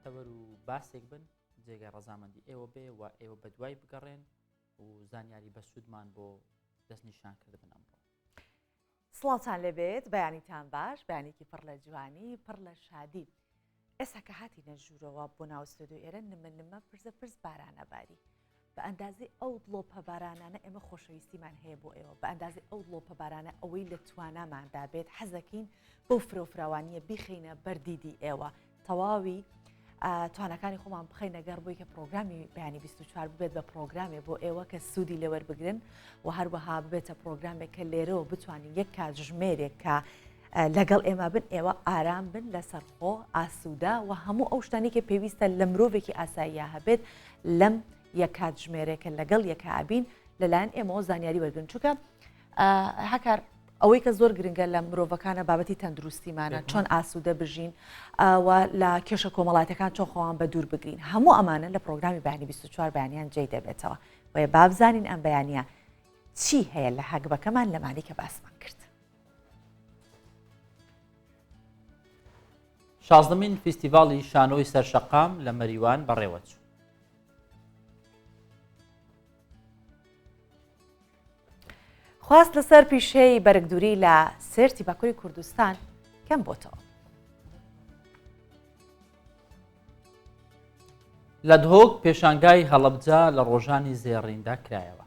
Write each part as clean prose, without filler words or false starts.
کاتەوەر و باسێک بن جێگە ڕەزامەندی ئێوە بێ و ئێوە بەدوای بگەڕێن و زانیاری بەسوودمان بۆ دەستنیشانکردن ئەمڕۆ. سڵاوتان لەبێت، بەیانیتان باش، بەیانێکی پڕ لە جوانی، پڕ لە شادی. ئێستا کە هاتینە ژوورەوە بۆ ناو ستۆدیۆ ئێرە نمە پرزە پرس بارانە باری. بە ئەندازی ئەو دڵۆپە بارانانە ئێمە خۆشەویستیمان هەیە بۆ ئێوە، بە ئەندازی ئەو دڵۆپە بارانە ئەوەی لە تواناماندا بێت حەزەکەین بەو فرۆفراوانیە بیخینە بەردیدی ئێوە، تەواوی توانەکانی خۆمان بخەینە گەڕ بۆی کە پرۆگرامی بەیانی 24 ببێت بە پرۆگرامێ بۆ ئێوە کە سوودی لەوەربگرن و هەروەها ببێتە پرۆگرامێک کە لێرەوە بتوانین یەک کاتژمێرێک کە لەگەڵ ئێمە بن ئێوە ئارام بن لەسەر خۆ ئاسوودا و هەموو ئەو شتانی کە پێویستە لە مرۆڤێکی ئاساییە هەبێت لەم یەک کاتژمێرێکە لەگەڵ یەکابین لەلایەن ئێمەوە زانیاری وەرگن چووکە هەکار ئەوەی کە زۆر گرنگە لە مرۆڤەکانە بابەتی تەندروستیمانە چۆن ئاسوودە بژین و لە کێشە کۆمەڵاتەکان چۆن خۆوان بە دوور بگرین. هەموو ئەمانە لە پرۆگرامی بەیانی 24 بەیانیان جێی دەبێتەوە و بابزانین ئەم بەیانیە چی هەیە لە هەگبەکەمان لەمانی کە باسمان کرد. 16مین فیستیڤاڵی شانۆی سەرشەقام لە مەریوان بەڕێوە چوو. خواست لەسەر پیشەی بەرگدووری لە سێرتی باکووری کوردستان کەم بۆتەوە. لە دهۆک پێشانگای هەڵەبجە لە ڕۆژانی زێڕیندا کرایەوە.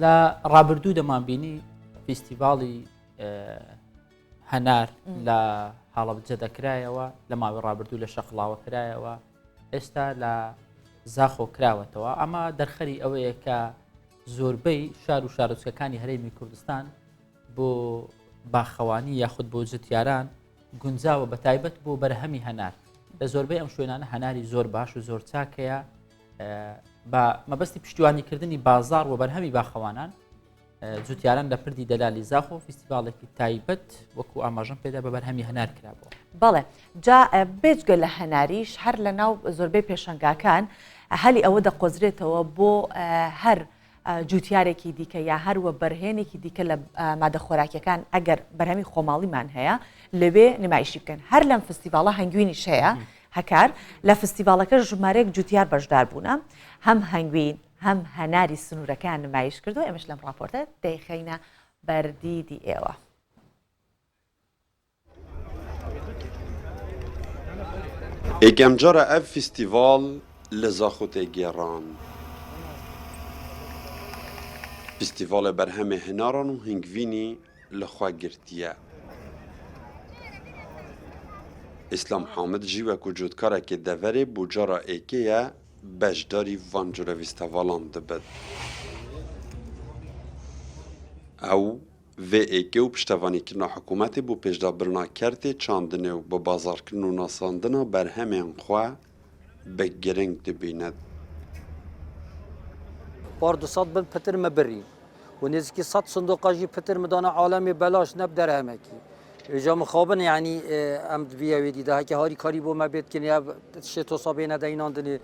لە ڕابردوو دەمانبینی فیستیڤاڵی هەنار لە هەڵەبجە دەکرایەوە، لە ماوەی ڕابردوو لە شەقڵاوە کرایەوە، ئێستا لە زاخۆ کراوەتەوە. ئەمە دەرخەری ئەوەیە کە زۆربەی شار و شارۆچکەکانی هەرێمی کوردستان بۆ باخەوانی یاخود بۆ جتیاران گونجاوە بە تایبەت بۆ بەرهەمی هەنار. لە زۆربەی ئەم شوێنانە هەناری زۆر باش و زۆر چاکەیە بە مەبەستی پشتیوانیکردنی بازار و بەرهەمی باخەوانان. جوتیاران لە پردی دەلالی زاخۆ فیستیڤاڵێکی تایبەت وەکو ئاماژەم پێدا بە بەرهەمی هەنار کرابەوە. بەڵێ جا بێجگە لە هەناریش هەر لە ناو زۆربەی پێشەنگاکان هەلی ئەوە دەقۆزرێتەوە بۆ هەر جوتیارێکی دیکە یا هەروە بەرهێنێکی دیکە لە مادە خۆراکیەکان ئەگەر بەرهەمی خۆماڵیمان هەیە لەوێ نمایشی بکەن. هەر لەم فستیڤاڵە هەنگوینیش هەیە هەکار لە فستیڤاڵەکە ژمارەیەک جوتیار بەشدار بوونە، هەم هەنگوین هەم هەناری سنوورەکان نمایش کردو. ئێمەش لەم راپۆرتە دەیخەینە بەردیدی ئێوە. یەکەم جارە ئەv فیستیڤاڵ لە زاخۆ تێگێڕان. فیستیڤاڵە بەرهەمێ هەناران و هەنگوینی لەخواگرتیە. ئیسلام حامد jî wekû cotkarekê deverê bû cara êkê ye beşdarî van cure fîstîvalan dibin. Ew vê êkê û piştevanîkirina hikûmetê bû pêşdabirina kertê, çandinê û bi bazarkirin û nasandina berhemên xwe bi giring dibîne. Par 200 bin pitir me birî û nêzîkî 100 sindoqa jî pitir me dana alemê belaş neb derhemekî. Êja mixabin yanî em divî wê dîda heke harî karî bû me bêt kinî ev şêtosa bêne deyînandinê.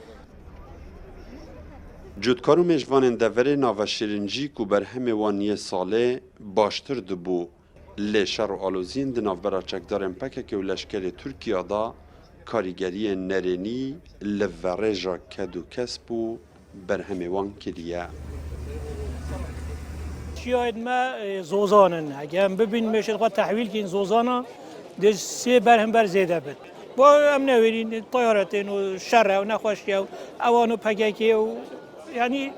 Cotkar û mêjvanên deverê navşêrincîk û berhemê wan yê salê baştir dibû. Lê şer û aloziyên di navbera çekdarên pekekê û leşkerê Tirkiya da karîgeriyên nerênî li verêja ked û kesb û berhemê wan kiriye. شاید ما زوزانن اگه هم ببین میشه خواهد تحویل که این زوزانا ده سه برهم زیده بد با هم نویرین طیارتین و شره و نخواشی و اوانو پگکی و یعنی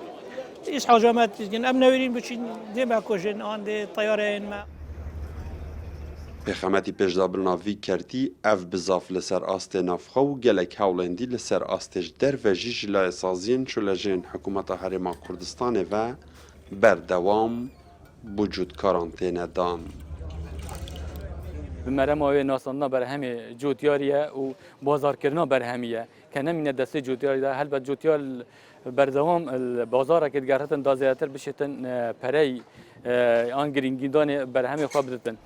ایس حجامت دیگن هم نویرین بچین ده بکشن آن ده طیاره این ما Pêxemêtî pêşdabirina vî kertî ev bizaf li ser astê navxwe û gelek hewlendî li ser astê ji derve jî ji layesaziyên şûlejeyên hikûmeta Herêma Kurdistanê ve berdewam bû cotkaran têne dan. Bi merema wê nasandina berhemê cotiyariye û bazarkirina berhemiye ke nemîne destê cotiyarî de helbet cotiyar berdewam bazarekê digerhetin da zêdetir bişêtin perey an giringîdanê berhemê xwe biditin.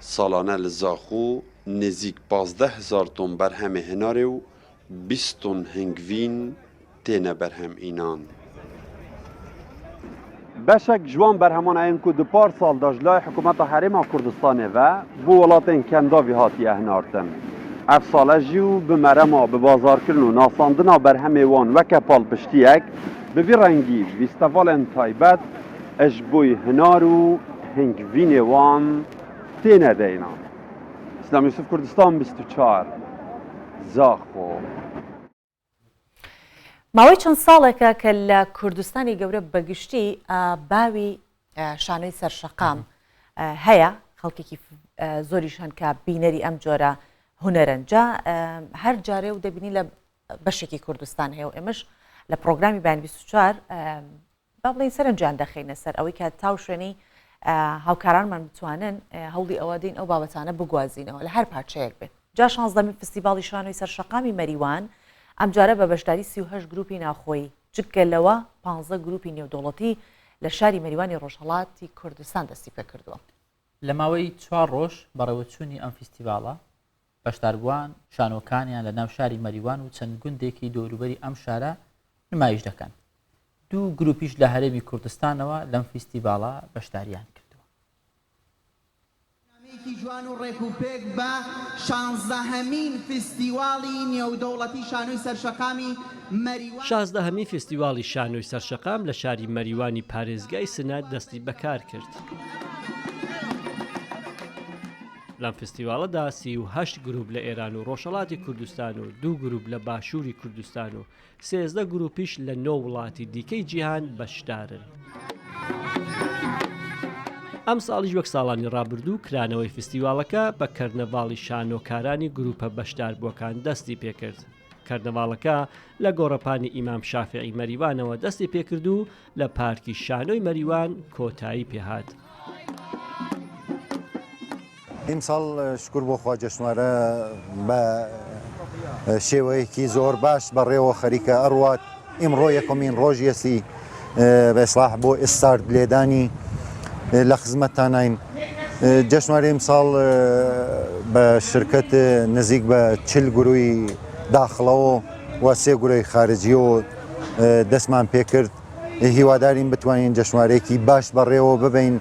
Salane li Zaxû nêzik 15,000 ton berhemê hinarê û 20 ton hingvîn تێنە بەرهەم ئینان. بەشێک جوان بەرهەمانەیەن ku di par sal da ji لای حکوومەتە Herêma Kurdistanê ve bu welatên kendavî hatiye hinartin. Ev sale jî û bi merema bi bazarkirin û nasandina berhemê wan weke palpiştiyek bi vî rengî fîstevalên taybet ji bo hinar û hingvînê wan têne deynan. İslam Yusuf Kurdistan 24 Zaxo. ماوەی چەند ساڵێکە کە لە کوردستانی گەورە بەگشتی باوی شانۆی سەرشەقام هەیە، خەڵکێکی زۆریش هەن کە بینەری ئەم جۆرە هونەرەنجە هەر جارێ و دەبینی لە بەشێکی کوردستان هەیە و ئێمەش لە پرۆگرامی بەیان 24 با بڵین سەرنجیان دەخینە سەر ئەوەی کە تاو شوێنی هاوکارانمان بتوانن هەوڵی ئەوە دین ئەو بابەتانە بگوازینەوە لە هەر پارچەیەک بێت. جا 16مین فستیڤاڵی شانۆی سەرشەقامی مەریوان ئەمجارە بە بەشداری 38 گروپی ناوخۆیی جگە لەوە 15 گروپی نێودوڵەتی لە شاری مەریوانی ڕۆژهەڵاتی کوردستان دەستی پێ کردووە. لە ماوەی 4 ڕۆژ بەڕێوەچوونی ئەم فستیڤاڵە بەشداربووان شانۆکانیان لە ناو شاری مەریوان و چەند گوندێکی دەوروبەری ئەم شارە نمایش دەکەن. دوو گروپیش لە هەرێمی کوردستانەوە لەم فستیڤاڵە بەشداریان کردووە. جوان و ڕێکوپێک بە 16هەمین فستیواڵی نێودەوڵەتی شانۆی سەرشەقامی مەریوان. 16هەمین فستیواڵی شانۆی سەرشەقام لە شاری مەریوانی پارێزگای سنات دەستی بەکار کرد. لەم فستیواڵەدا 38 گروپ لە ئێران و ڕۆژهەڵاتی کوردستان و 2 گروپ لە باشووری کوردستان و 13 گروپیش لە 9 وڵاتی دیکەی جیهان بەشدارن. ئەم ساڵیش وەک ساڵانی ڕابردوو کرانەوەی فستیواڵەکە بە کەرنەڤاڵی شانۆکارانی گروپە بەشداربووەکان دەستی پێکرد. کەرنەڤاڵەکە لە گۆڕەپانی ئیمام شافعی مەریوانەوە دەستی پێکرد و لە پارکی شانۆی مەریوان کۆتایی پێهات. ئیمساڵ شکر بۆ خوا جەژنوارە بە شێوەیەکی زۆر باش بەڕێوە خەریکە ئەڕوات. ئیمڕۆ یەکەمین ڕۆژیەسی بە ئیسلاح بۆ ئێستارت لێدانی لە خزمەتتانین. جەژنواری ئیمساڵ بە شرکەت نزیک بە 40 گروی داخڵەوە و 3 گروی خارجیەوە دەستمان پێکرد. هیوادارین بتوانین جەژنوارێکی باش بەڕێوە ببین.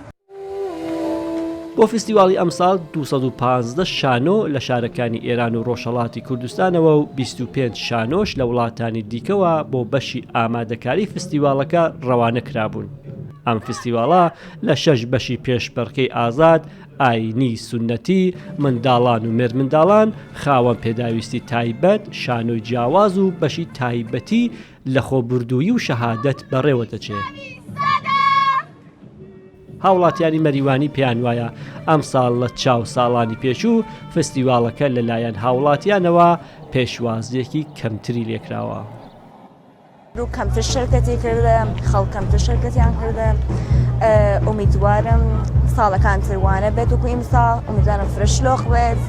بۆ فستیواڵی ئەمساڵ 215 شانۆ لە شارەکانی ئێران و ڕۆژهەڵاتی کوردستانەوە و 25 شانۆش لە وڵاتانی دیکەوە بۆ بەشی ئامادەکاری فستیواڵەکە ڕەوانە کرابوون. ئەم فستیواڵە لە 6 بەشی پێشبەرکەی ئازاد، ئاینی سونەتی، منداڵان و مێرمنداڵان، خاوەن پێداویستی تایبەت، شانۆی جیاواز و بەشی تایبەتی لە خۆبردووی و شەهادەت بەڕێوە دەچێت. هاوڵاتیانی مەریوانی پێیان وایە ئەم ساڵ لە چاو ساڵانی پێشوو فستیواڵەکە لەلایەن هاوڵاتیانەوە پێشوازیەکی کەمتری لێکراوە. کەمتر شەرکەتی کردم، خەڵک کەمتر شەرکەتیان کردم. ئومیدوارم ساڵەکان تروانە بێت وکو ئیمساڵ، ئومیدوارم فرشلۆخ بێت.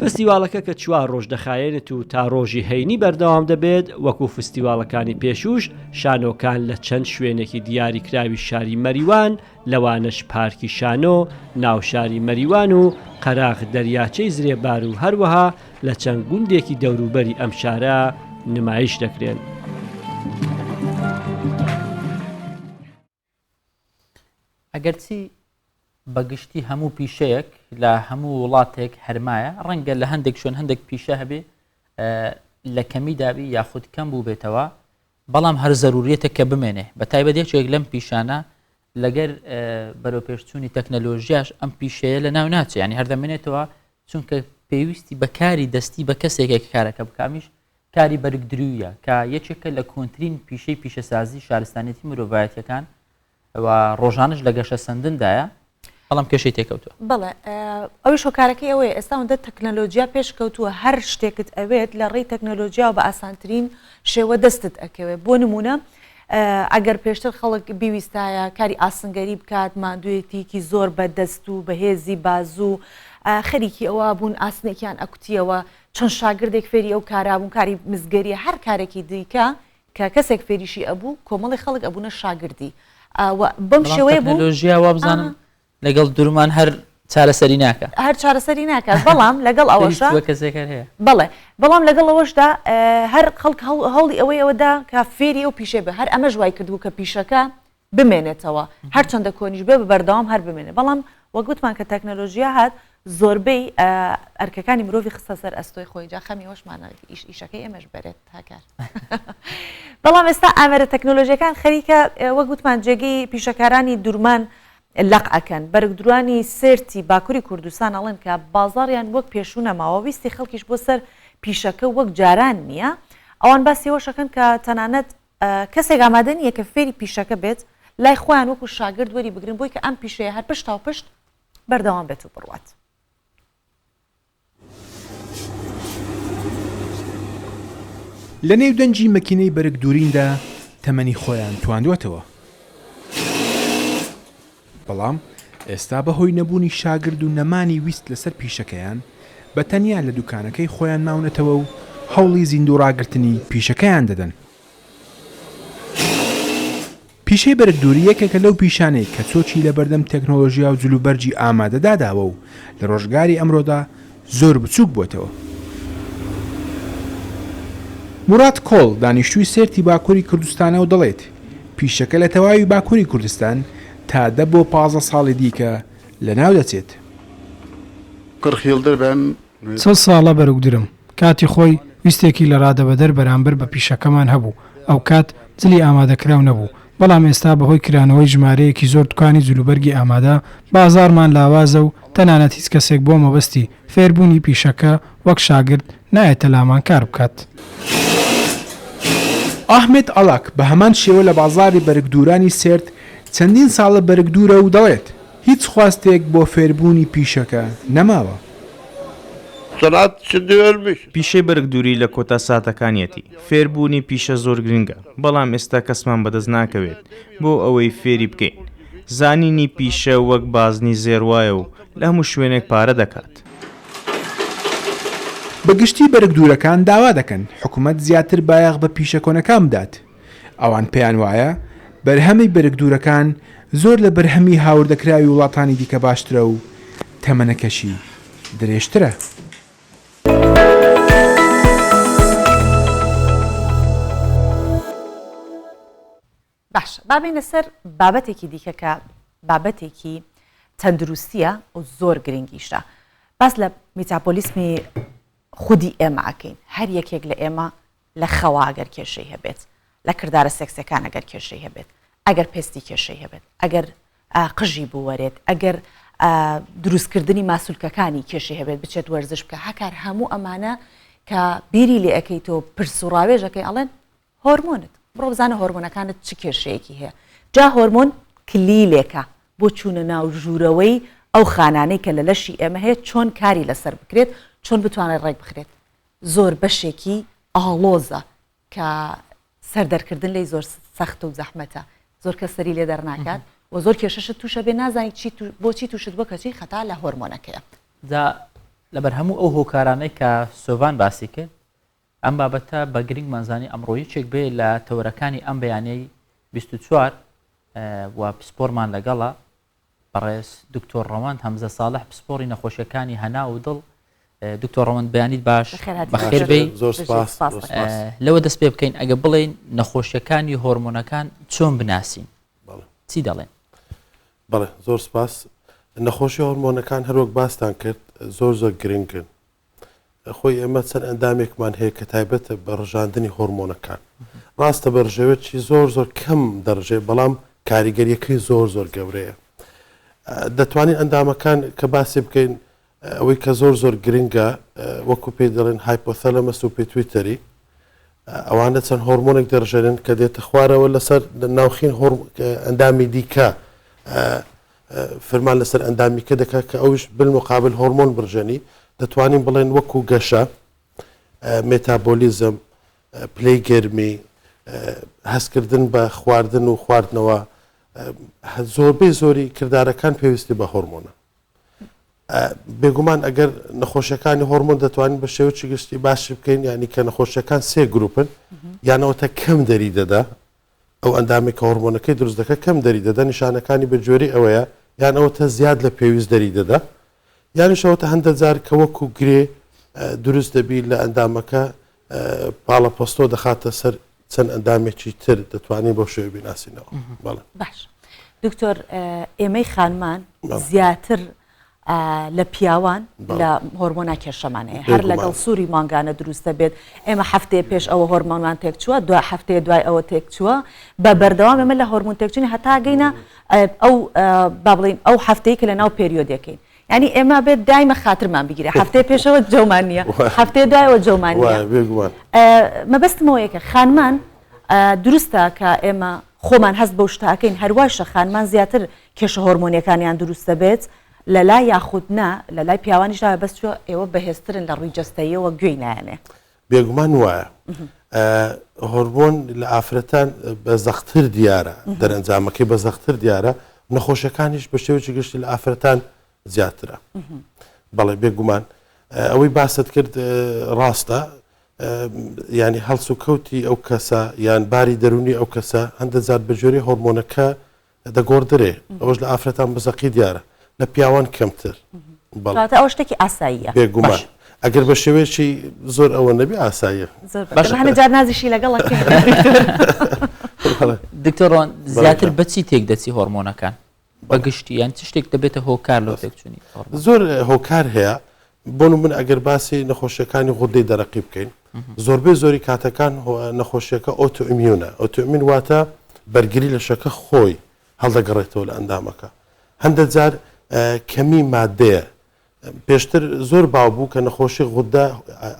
فستیواڵەکە کە 4 ڕۆژ دەخایێنێت و تا ڕۆژی هەینی بەردەوام دەبێت وەکو فستیواڵەکانی پێشوش شانۆکان لە چەند شوێنێکی دیاریکراوی شاری مەریوان لەوانەش پارکی شانۆ، ناوشاری مەریوان و قەراغ دەریاچەی زرێبار و هەروەها لە چەند گوندێکی دەوروبەری ئەم شارە نمایش دەکرێن. ئەگەرچی بەگشتی هەموو پیشەیەک لە هەموو وڵاتێک هەرمایە ڕەنگە لە هەندێک شوێن هەندێک پیشە هەبێ لە کەمی دابی یاخود کەم بوو بێتەوە، بەڵام هەر زەروریەتە کە بمێنێ بە تایبەت یەکێک لەم پیشانە لەگەر بەرەوپێشچوونی تەکنەلۆژیاش ئەم پیشەیە لە ناو ناچێ، ینی هەردەمێنێتەوە چونکە پێویستی بەکاری دەستی بە کەسێکێک کارەکە بکامیش کاری بەرگدرویە کە یەکێکە لە کۆنتترین پیشەی پیشەسازی شارستانێتی مرۆڤایەتەکان و ڕۆژانش لە گەشە سندندایە، بەڵام کێشەی تێکەوتووە. بەڵێ ئەوی شۆکارەکەی ئەوەیە ئێستا هەندە تەکنەلۆژیا پێشکەوتووە، هەر شتێکت ئەوێت لە ڕێی تەکنەلۆژیا و بە ئاسانترین شێوە دەستت ئەکەوێت. بۆ نمونە ئەگەر پێشتر خەڵک بیویستایە کاری ئاسنگەری بکات، ماندوێتێکی زۆر بەدەست و بەهێزی بازوو خەریکی ئەوە بوون، ئاسنێکیان ئەکوتیەوە، چەند شاگردێک فێری ئەو کارابوون، کاری مزگەریە، هەر کارێکی دیکە کە کەسێک فێریشی ئەبوو کۆمەڵی خەڵک ئەبوونە شاگردی. بەم شێوەیە تەکنەلۆژیا وا بزانم لەگەڵ دوورمان هەر چارەسەری ناکە هەر چارەسەری ناکات بەڵام لەگەڵ ئەوەشە کەسێکەر هەیە بەڵێ بەڵام لەگەڵ ئەوەشدا هەر خەڵک هەڵی ئەوەی ئەوەدا کە فێری ئەو پیشێ بە هەر ئەمە ژوای کردبوو کە پیشەکە بمێنێتەوە هەر چەندە کۆنیش بێ بەردەوام هەر بمێنێ بەڵام وەگوتمان کە تەکنەلۆژیا هات زۆربەی ئەرکەکانی مرۆڤی خستە سەر ئەستۆی خۆی جا خەمی وەشمانە ئیشەکەی ئێمەش بەرێت تاکار بەڵام ئێستا ئامێرە تەکنۆلۆژیەکان خەریکە وەگوتمان جێگەی پیشەکارانی دوورمان لەق ئەکەن بەرگدروانی سێرتی باکووری کوردستان ئەڵێن کە بازاڕیان وەک پێشوو نەماوە ویستی خەڵکیش بۆ سەر پیشەکە وەک جاران نییە ئەوان باسی ئەوەشەکەن کە تەنانەت کەسێک ئامادە نییە کە فێری پیشەکە بێت لای خۆیان وەکو شاگرد وەری بگرن بۆی کە ئەم پیشەیە هەر پشت تا پشت بەردەوام بێت و بڕوات. لە نێو دەنجی مەکینەی بەرگ دووریندا تەمەنی خۆیان تواندوێتەوە. بەڵام ئێستا بەهۆی نەبوونی شاگرد و نەمانی ویست لەسەر پیشەکەیان بە تەنیا لە دوکانەکەی خۆیان ماونەتەوە و هەوڵی زیندوڕاگرتنی پیشەکەیان دەدەن. پیشەی بەرگدووری یەکێکە لەو پیشانەی کە چۆچی لە بەردەم تەکنۆلۆژیا و جلوبەرجی ئامادەداداوە و لە ڕۆژگاری ئەمڕۆدا زۆر بچووک بووتەوە. مورات کۆڵ دانیشتووی سێرتی باکووری کوردستانەوە دەڵێت پیشەکە لە تەواوی باکووری کوردستان تا 10 بۆ 15 ساڵی دیکە لە ناو دەچێت. چەند ساڵە بەرگدرم کاتی خۆی ویستێکی لە ڕادەبەدەر بەرامبەر بە پیشەکەمان هەبوو ئەو کات جلی ئامادەکراو نەبوو بەڵام ئێستا بەهۆی کرانەوەی ژمارەیەکی زۆر دوکانی جلوبەرگی ئامادە بازارمان لاوازە و تەنانەت هیچ کەسێک بۆ مەبەستی فێربوونی پیشەکە وەک شاگرد نایەتە لامان کار بکات. ئاحمێد ئەڵاک بە هەمان شێوە لە بازاری بەرگدورانی سێرت چەندین ساڵە بەرگدورە و دەڵێت هیچ خواستێک بۆ فێربوونی پیشەکە نەماوە. پیشەی بەرگدووری لە کۆتا ساتەکانیەتی فێربوونی پیشە زۆر گرنگە بەڵام ئێستا کەسمان بەدەست ناکەوێت بۆ ئەوەی فێری بکەین. زانینی پیشە وەک بازنی زێڕوایە و لە هەموو شوێنێک پارە دەکات. بەگشتی بەرگدورەکان داوا دەکەن حکوومەت زیاتر بایەغ بە پیشە کۆنەکان بدات. ئەوان پێیان وایە بەرهەمی بەرگدورەکان زۆر لە بەرهەمی هاوردەکراوی وڵاتانی دیکە باشترە و تەمەنەکەشی درێژترە. باش بابینە سەر بابەتێکی دیکە کە بابەتێکی تەندروستیە و زۆر گرنگیشە. باس لە میتاپۆلیسمی خودی ئێمە ئەکەین هەر یەکێک لە ئێمە لە خەوا ئەگەر کێشەی هەبێت لە کردارە سێکسەکان ئەگەر کێشەی هەبێت ئەگەر پێستی کێشەی هەبێت ئەگەر قژی بوەرێت ئەگەر دروستکردنی ماسوولکەکانی کێشەی هەبێت بچێت وەرزش بکە هەکار هەموو ئەمانە کە بیری لێ ئەەکەیتەوە پرس و ڕاوێژەکەی ئەڵێن هۆرمۆنت بڕۆ بزانە هۆرمۆنەکانت چ کێشەیەکی هەیە جا هۆرمۆن کلیلێکە بۆ چوونە ناو ژوورەوەی ئەو خانانەی کە لە لەشی ئێمە هەیە چۆن کاری لەسەر بکرێت چۆن بتوانێت ڕێک بخرێت زۆر بەشێکی ئاڵۆزە کە سەردەرکردن لی زۆر سەخت و زەحمەتە زۆر کە سەری لێ دەرناکات و زۆر کێشەشت تووشە بێ نازانی بۆچی تووشت بۆ کەچی خەتا لە هۆرمۆنەکەیە دا لەبەر هەموو ئەو هۆکارانەی کە سۆڤان باسی کرد ئەم بابەتە بە گرنگ مانزانی ئەمڕۆیچێک بێ لە تەورەکانی ئەم بەیانەی 24 و پسپۆرمان لەگەڵە بەڕێز دکتۆر ڕەوەند هەمزە ساڵح پسپۆری نەخۆشیەکانی هەنا و دڵ دکتۆر ڕەوەند بەیانیت باش بەخێر بێ لەوە دەست پێ بکەین ئەگە بڵێن نەخۆشیەکانی هۆرمۆنەکان چۆن بناسین چی دەڵێن؟ بەڵێ زۆر سپاس نەخۆشی هۆرمۆنەکان هەروەک باستان کرد زۆر زۆر گرنگن خۆی ئێمە چەند ئەندامێکمان هەیە کە تایبەتە بە ڕژاندنی هۆرمۆنەکان ڕاستە بە ڕژێوێکی زۆر زۆر کەم دەڕژێ بەڵام کاریگەریەکەی زۆر زۆر گەورەیە دەتوانین ئەندامەکان کە باسی بکەین ئەوەی کە زۆر زۆر گرنگە وەکو پێی دەڵێن هایپۆثەلەمەس و پێتویتەری ئەوانە چەند هۆرمۆنێک دەڕژێنن کە دێتە خوارەوە لەسەر ناوخین ئەندامی دیکە فرمان لەسەر ئەندامیکە دەکات کە ئەوش بالمقابل هۆرمۆن بڕژێنی دەتوانین بڵێن وەکو گەشە مێتابۆلیزم پلەی گەرمی هەستکردن بە خواردن و خواردنەوە زۆربەی زۆری کردارەکان پێویستی بە هۆرمۆنە بێگومان ئەگەر نەخۆشیەکانی هۆرمۆن دەتوانین بە شێوەی گشتی باشی بکەین ینی کە نەخۆشیەکان سێ گروپن یانەوەتە کەم دەری دەدا ئەو ئەندامێک کە هۆرمۆنەکەی دروست دەکە کەم دەری دەدا نیشانەکانی بە جۆری ئەوەیە یان ئەوەتە زیاد لە پێویست دەری دەدا یانی شەوتە هەندە جار کە وەکو گرێ دروست دەبی لە ئەندامەکە پاڵە پۆستۆ دەخاتە سەر چەند ئەندامێکی تر دەتوانین بۆ شێوە بیناسینەوە. باش دکتۆر ئێمەی خانمان زیاتر لە پیاوان لە هۆرمۆنا کێشەمانەیە هەر لەگەڵ سووری مانگانە دروستە بێت ئێمە هەفتەیە پێش ئەوە هۆرمۆنمان تێک چووە دو هەفتەیە دوای ئەوە تێک چووە بە بەردەوام ئێمە لە هۆرمۆن تێکچوونی هەتا گەینە ئەو با بڵین ئەو هەفتەیە کە لە ناو پێریۆدەکەین ینی ئێمە بێت دایمە خاترمان بگیرێ هەفتەیە پێشەوە جەومان نییە هەفتەیە دوایەوە جەومان نییە مەبەستمەوەیەکە خانمان دروستە کە ئێمە خۆمان هەست بەو شتاکەین هەرواشە خانمان زیاتر کێشە هۆرمۆنیەکانیان دروستە بێت لە لای یاخودنا لە لای پیاوانیشدا بەس چوە ئێوە بەهێزترن لە ڕووی جەستەیەوە گوێی نایەنێ بێگومان وایە هۆرمۆن لە ئافرەتان بە زەختتر دیارە دەرەنجامەکەی بە زەختتر دیارە نەخۆشەکانیش بە شێوەیەکی گشتی لە ئافرەتان زیاترە بەڵێ بێگومان ئەوەی باست کرد ڕاستە ینی هەڵس و کەوتی ئەو کەسە یان باری دەرونی ئەو کەسە هەندە جار بە جۆری هۆرمۆنەکە دەگۆڕدرێ ئەوەش لە ئافرەتان بەزەقی دیارە لە پیاوان کەمتر ئەو شتێکی ئاساییە بێگومان ئەگەر بە شێوەیەکی زۆر ئەوە نەبی ئاساییە هەنە جار نازیشی لەگەڵ دکتۆڕۆن زیاتر بەچی تێک دەچی هۆرمۆنەکان بەگشتی یان چ شتێک دەبێتە هۆکار لەو تێکچوونی زۆر هۆکار هەیە بۆ من ئەگەر باسی نەخۆشیەکانی غوردەی دەرەقی بکەین زۆربەی زۆری کاتەکان نەخۆشیەکە ئۆتۆئیمیونە ئۆتۆئیمین واتە بەرگری لە شەکە خۆی هەڵدەگەڕێتەوە لە ئەندامەکە هەندە جار کەمی مادەیە پێشتر زۆر باو بوو کە نەخۆشی غوردە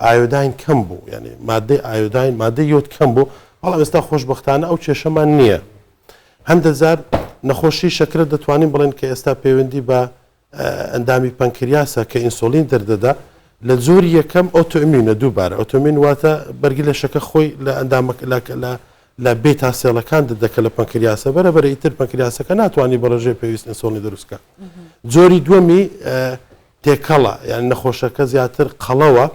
ئایۆداین کەم بوو یعنی مادەی ئایۆداین مادەی یۆد کەم بوو بەڵام ئێستا خۆشبەختانە ئەو کێشەمان نییە هەندە جار نەخۆشی شەکرە دەتوانین بڵێن کە ئێستا پەیوەندی بە ئەندامی پەنکریاسە کە ئینسۆلین دەردەدا لە جۆری یەکەم ئۆتۆئیمینە دووبارە ئۆتۆمین واتە بەرگی لە شەکە خۆی لە ئەندامەکە لە بێتا سێڵەکان دەکە لە پەنکریاسە بەرەبەر ئیتر پەنکریاسەکە ناتوانانی بەڕێژێ پێویست ئینسۆلینی دروستکە جۆری دووەمی تێکەڵە یعنی نەخۆشەکە زیاتر قەڵەوە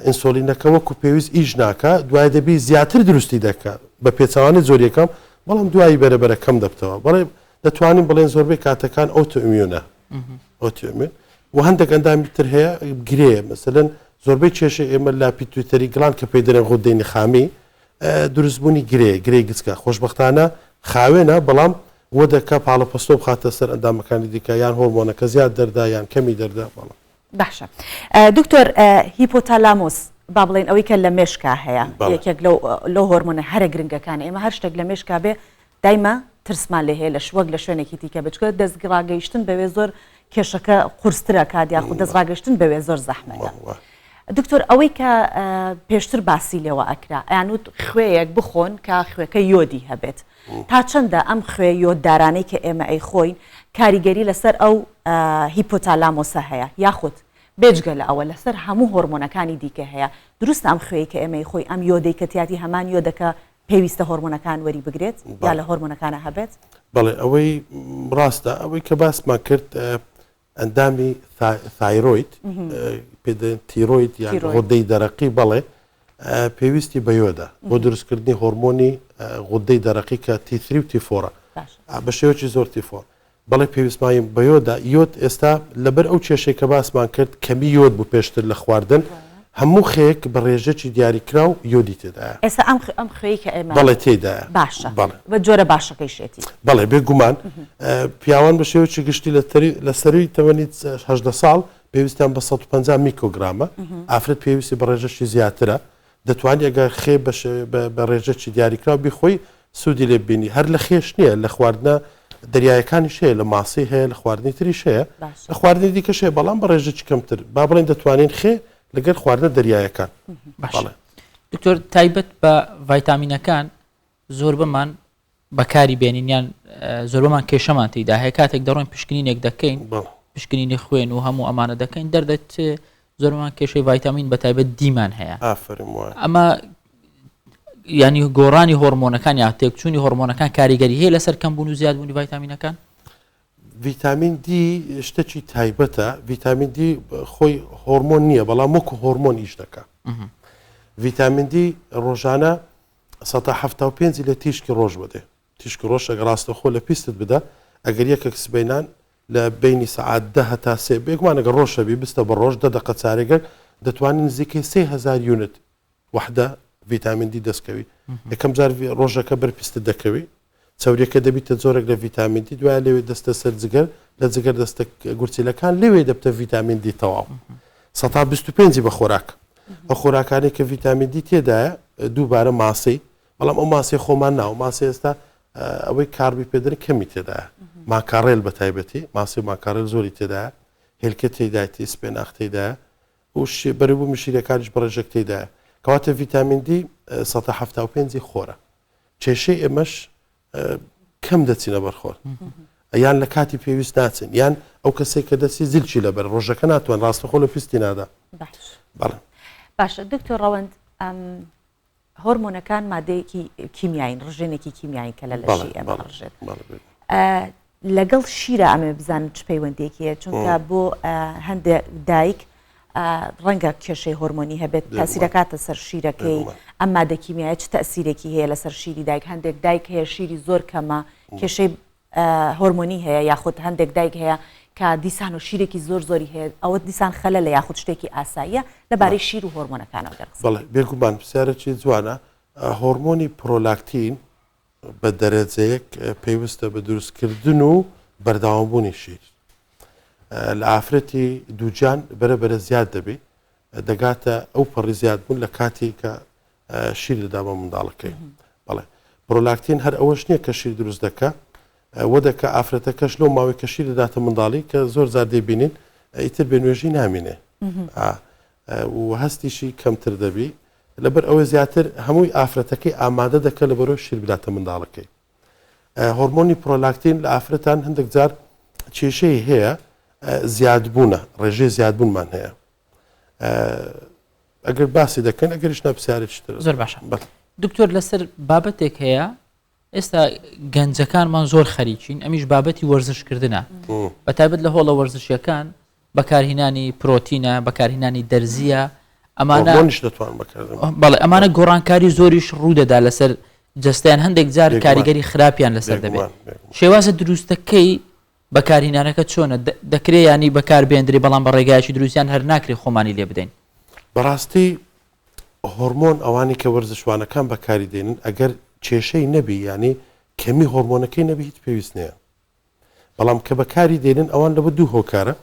ئینسۆلینەکە وەکو پێویست ئیش ناکە دوای دەبی زیاتر دروستی دەکە بە پێچەوانی زۆریەکەم بەڵام دوایی بەرەبەرە کەم دەبتەوە بەڵێ دەتوانین بڵێن زۆربەی کاتەکان ئۆتۆئیمیونە ئۆتۆئیمین و هەندێک ئەندامی تر هەیە گرەیە مەسەلەن زۆربەی کێشە ئێمە لا پیتویتەری گڵان کە پێی دەرێن غودەی نخامی دروستبوونی گرەی گچکە خۆشبەختانە خاوێنە بەڵام وە دەکە پاڵە پۆستۆ بخاتە سەر ئەندامەکانی دیکە یان هۆرمۆنەکە زیاد دەردا یان کەمی دەردا بەڵام باشە دکتۆر هیپۆتالامۆس با بڵێن ئەوەی کە لە مێشکا هەیە یەکێک لەو هۆرمۆنە هەرە گرنگەکان ئێمە هەر شتێک لە مێشکا بێ دایمە ترسمان لێ هەیە لە شوەک لە شوێنێکی دیکە بچکە دەستڕاگەیشتن بەوێ زۆر کێشەکە قورسترە کادیاخ و دەستڕاگەشتن بەوێ زۆر زەحمەتە دکتۆر ئەوەی کە پێشتر باسی لێوە ئەکرا ئەیانوت خوێیەک بخۆن کە خوێەکە یۆدی هەبێت تا چەندە ئەم خوێ یۆددارانەی کە ئێمە ئەی خۆین کاریگەری لەسەر ئەو هیپۆتالامۆسە هەیە یاخود بێجگە لە ئەوە لەسەر هەموو هۆرمۆنەکانی دیکە هەیە دروست ئەم خوێی کە ئێمەی خۆی ئەم یۆدەی کە تیاتی هەمان یۆدەکە پێویستە هۆرمۆنەکان وەری بگرێت یا لە هۆرمۆنەکانە هەبێت بەڵێ ئەوەی ڕاستە ئەوەی کە باسمان کرد ئەندامی تایرۆید پێدەن تیرۆید یان غودەی دەرەقی بەڵێ پێویستی بەیۆدا بۆ دروستکردنی هۆرمۆنی غودەی دەرەقی کە T3 و T4 بە شێوەیەکی زۆر T4 بەڵێ پێویستمانی بەیۆدا یۆد ئێستا لەبەر ئەو کێشەی کە باسمان کرد کەمی یۆد بوو پێشتر لە خواردن هەموو خەیەک بە ڕێژەی دیاریکرا و یۆدی تێدایە ئێستا ئەم خوێی کە ئێمە بەڵێ تێدایە باشە بە جۆرە باشەکەی شێتی بەڵێ بێگومان پیاوان بە شێوەیەکی گشتی لە سەروی تەوەنی 18 ساڵ پێویستیان بە 150 میکۆگرامە ئافرەت پێویستی بە ڕێژەشی زیاترە دەتوانانی ئەگەر خێ بە ڕێژەی دیاریکرا بیخۆی سوودی لێ بینی هەر لە خێش نییە لە خواردنە دەریایەکانی شەیە لە ماسی هەیە لە خواردنی تری شەیە لە خواردنی دیکە شەیە بەڵام بە ڕێژەی کەمتر با بڵێن دەتوانین خێ لەگەر خواردنە دەریایەکان دکتۆر تایبەت بە ڤایتامینەکان زۆر بمان بەکاری بێنینیان زۆر بمان کێشەمان تێدا هەیە کاتێک دەڕۆین پشکنینێک دەکەین پشکنینی خوێن و هەموو ئەمانە دەکەین دەردەت زۆرمان کێشەی ڤایتامین بە تایبەت دیمان هەیە ئەمە ینی گۆڕانی هۆرمۆنەکان یا تێکچوونی هۆرمۆنەکان کاریگەری هەیە لەسەر کەمبوون و زیادبوونی ڤایتامینەکان ڤیتامین دی شتێکی تایبەتە ڤیتامین دی خۆی هۆرمۆن نییە بەڵام وەکو هۆرمۆن ئیش دەکە ڤیتامین دی ڕۆژانە 175 لە تیشکی ڕۆژ بدێ تیشکی ڕۆژ ئەگە ڕاستەخۆ لە پیستت بدە ئەگەر یەکێک سبەینان لە بینی سعات ده تا سێ بێگومانەگە ڕۆژەبی بستە بە ڕۆژ 10 دقە چارێگەر دەتوانین نزیکەی 3000 یونت وحدە ڤیتامین دی دەستکەوی یەکەم جار ڕۆژەکە بەرپیستە دەکەوی چاوریەکە دەبیتە زۆرێک لە ڤیتامین دی دوای لەوێ دەستە سەر جگەر لە جگەر دەستە گورچیلەکان لەوێ دەبتە ڤیتامین دی تەواو 125 بە خۆراک ئەو خۆراکانی کە ڤیتامین دی تێدایە دووبارە ماسی بەڵام ئەو ماسی خۆمان ناو ماسی ئێستا ئەوەی کاربی پێدرن کەمی تێدایە ماکارێل بە تایبەتی ماسی ماکارێل زۆری تێدایە هێلکە تێدایەتی سپێناخ تێدایە و بەرەبوو مشیرەکانیش بەڕێژێک تێدایە کەواتە ڤیتامین دی 175 خۆرە کێشەی ئێمەش کەم دەچینە بەرخۆر یان لە کاتی پێویست ناچن یان ئەو کەسێک کە دەستی زیلچی لەبەر ڕۆژەکە ناتوان ڕاستەخۆ لە پستی نادا باشە دکتۆر ڕەوەند هۆرمۆنەکان مادەیەکی کیمیاین ڕژێنێکی کیمیاین کە لە لەشی ئێمە ڕژێت لەگەڵ شیرە ئەمە بزانم چ پەیوەندێکیە چونکە بۆ هەندێک دایک ڕەنگە کێشەی هۆرمۆنی هەبێت تەسیرەکاتە سەر شیرەکەی ئەم مادە کیمیایە چ تەسیرێکی هەیە لەسەر شیری دایک هەندێک دایک هەیە شیری زۆر کەمە کێشەی هۆرمۆنی هەیە یاخود هەندێک دایک هەیە کە دیسان و شیرێکی زۆری هەیە ئەوە دیسان خەلە لە یاخود شتێکی ئاساییە لەبارەی شیر و هۆرمۆنەکانەوە دەرس بەڵێ بێگومان پرسیارێکی جوانە هۆرمۆنی پرۆلاکتین بە دەرەجەیەک پێویستە بە دروستکردن و بەرداوامبوونی شیر لە ئافرەتی دووجان بەرەبەرە زیاد دەبێت دەگاتە ئەو پەڕی زیاد بوون لە کاتی کە شیر دەدا بە منداڵەکەی بەڵێ پرۆلاکتین هەر ئەوەش نییە کە شیر دروست دەکە وە دەکە ئافرەتەکەش لەو ماوەی کە شیر دەداتە منداڵی کە زۆر زار دەبینین ئیتر بێنوێژی نامینێ و هەستیشی کەمتر دەبی لەبەر ئەوە زیاتر هەمووی ئافرەتەکەی ئامادە دەکە لە بەرەو شیر بداتە منداڵەکەی هۆرمۆنی پرۆلاکتین لە ئافرەتان هەندێک جار کێشەی هەیە زیادبوونە ڕێژەی زیادبوونمان هەیە ئەگەر باسی دەکەن ئەگەریش نەپرسیارێکتر زۆر باشە دکتۆر لەسەر بابەتێک هەیە ئێستا گەنجەکانمان زۆر خەریکین ئەمیش بابەتی وەرزشکردنە بەتایبەت لە هۆڵە وەرزشیەکان بەکارهێنانی پرۆتینە بەکارهێنانی دەرزیە ئەمانەش دەتوان بەکاردن بەڵێ ئەمانە گۆڕانکاری زۆریش ڕوودەدا لەسەر جستیان هەندێک جار کاریگەری خراپیان لەسەر دەبێت شێوازە دروستەکەی بەکارهێنانەکە چۆنە دەکرێت ینی بەکاربێنندری بەڵام بە ڕێگایکی دروستیان هەر ناکرێت خۆمانی لێ بدەین بەڕاستی هۆرمۆن ئەوانی کە وەرزشوانەکان بەکاری دێنن ئەگەر کێشەی نەبی ینی کەمی هۆرمۆنەکەی نەبی هیچ پێویست نییە بەڵام کە بەکاری دێنن ئەوان لە بە دوو هۆکارە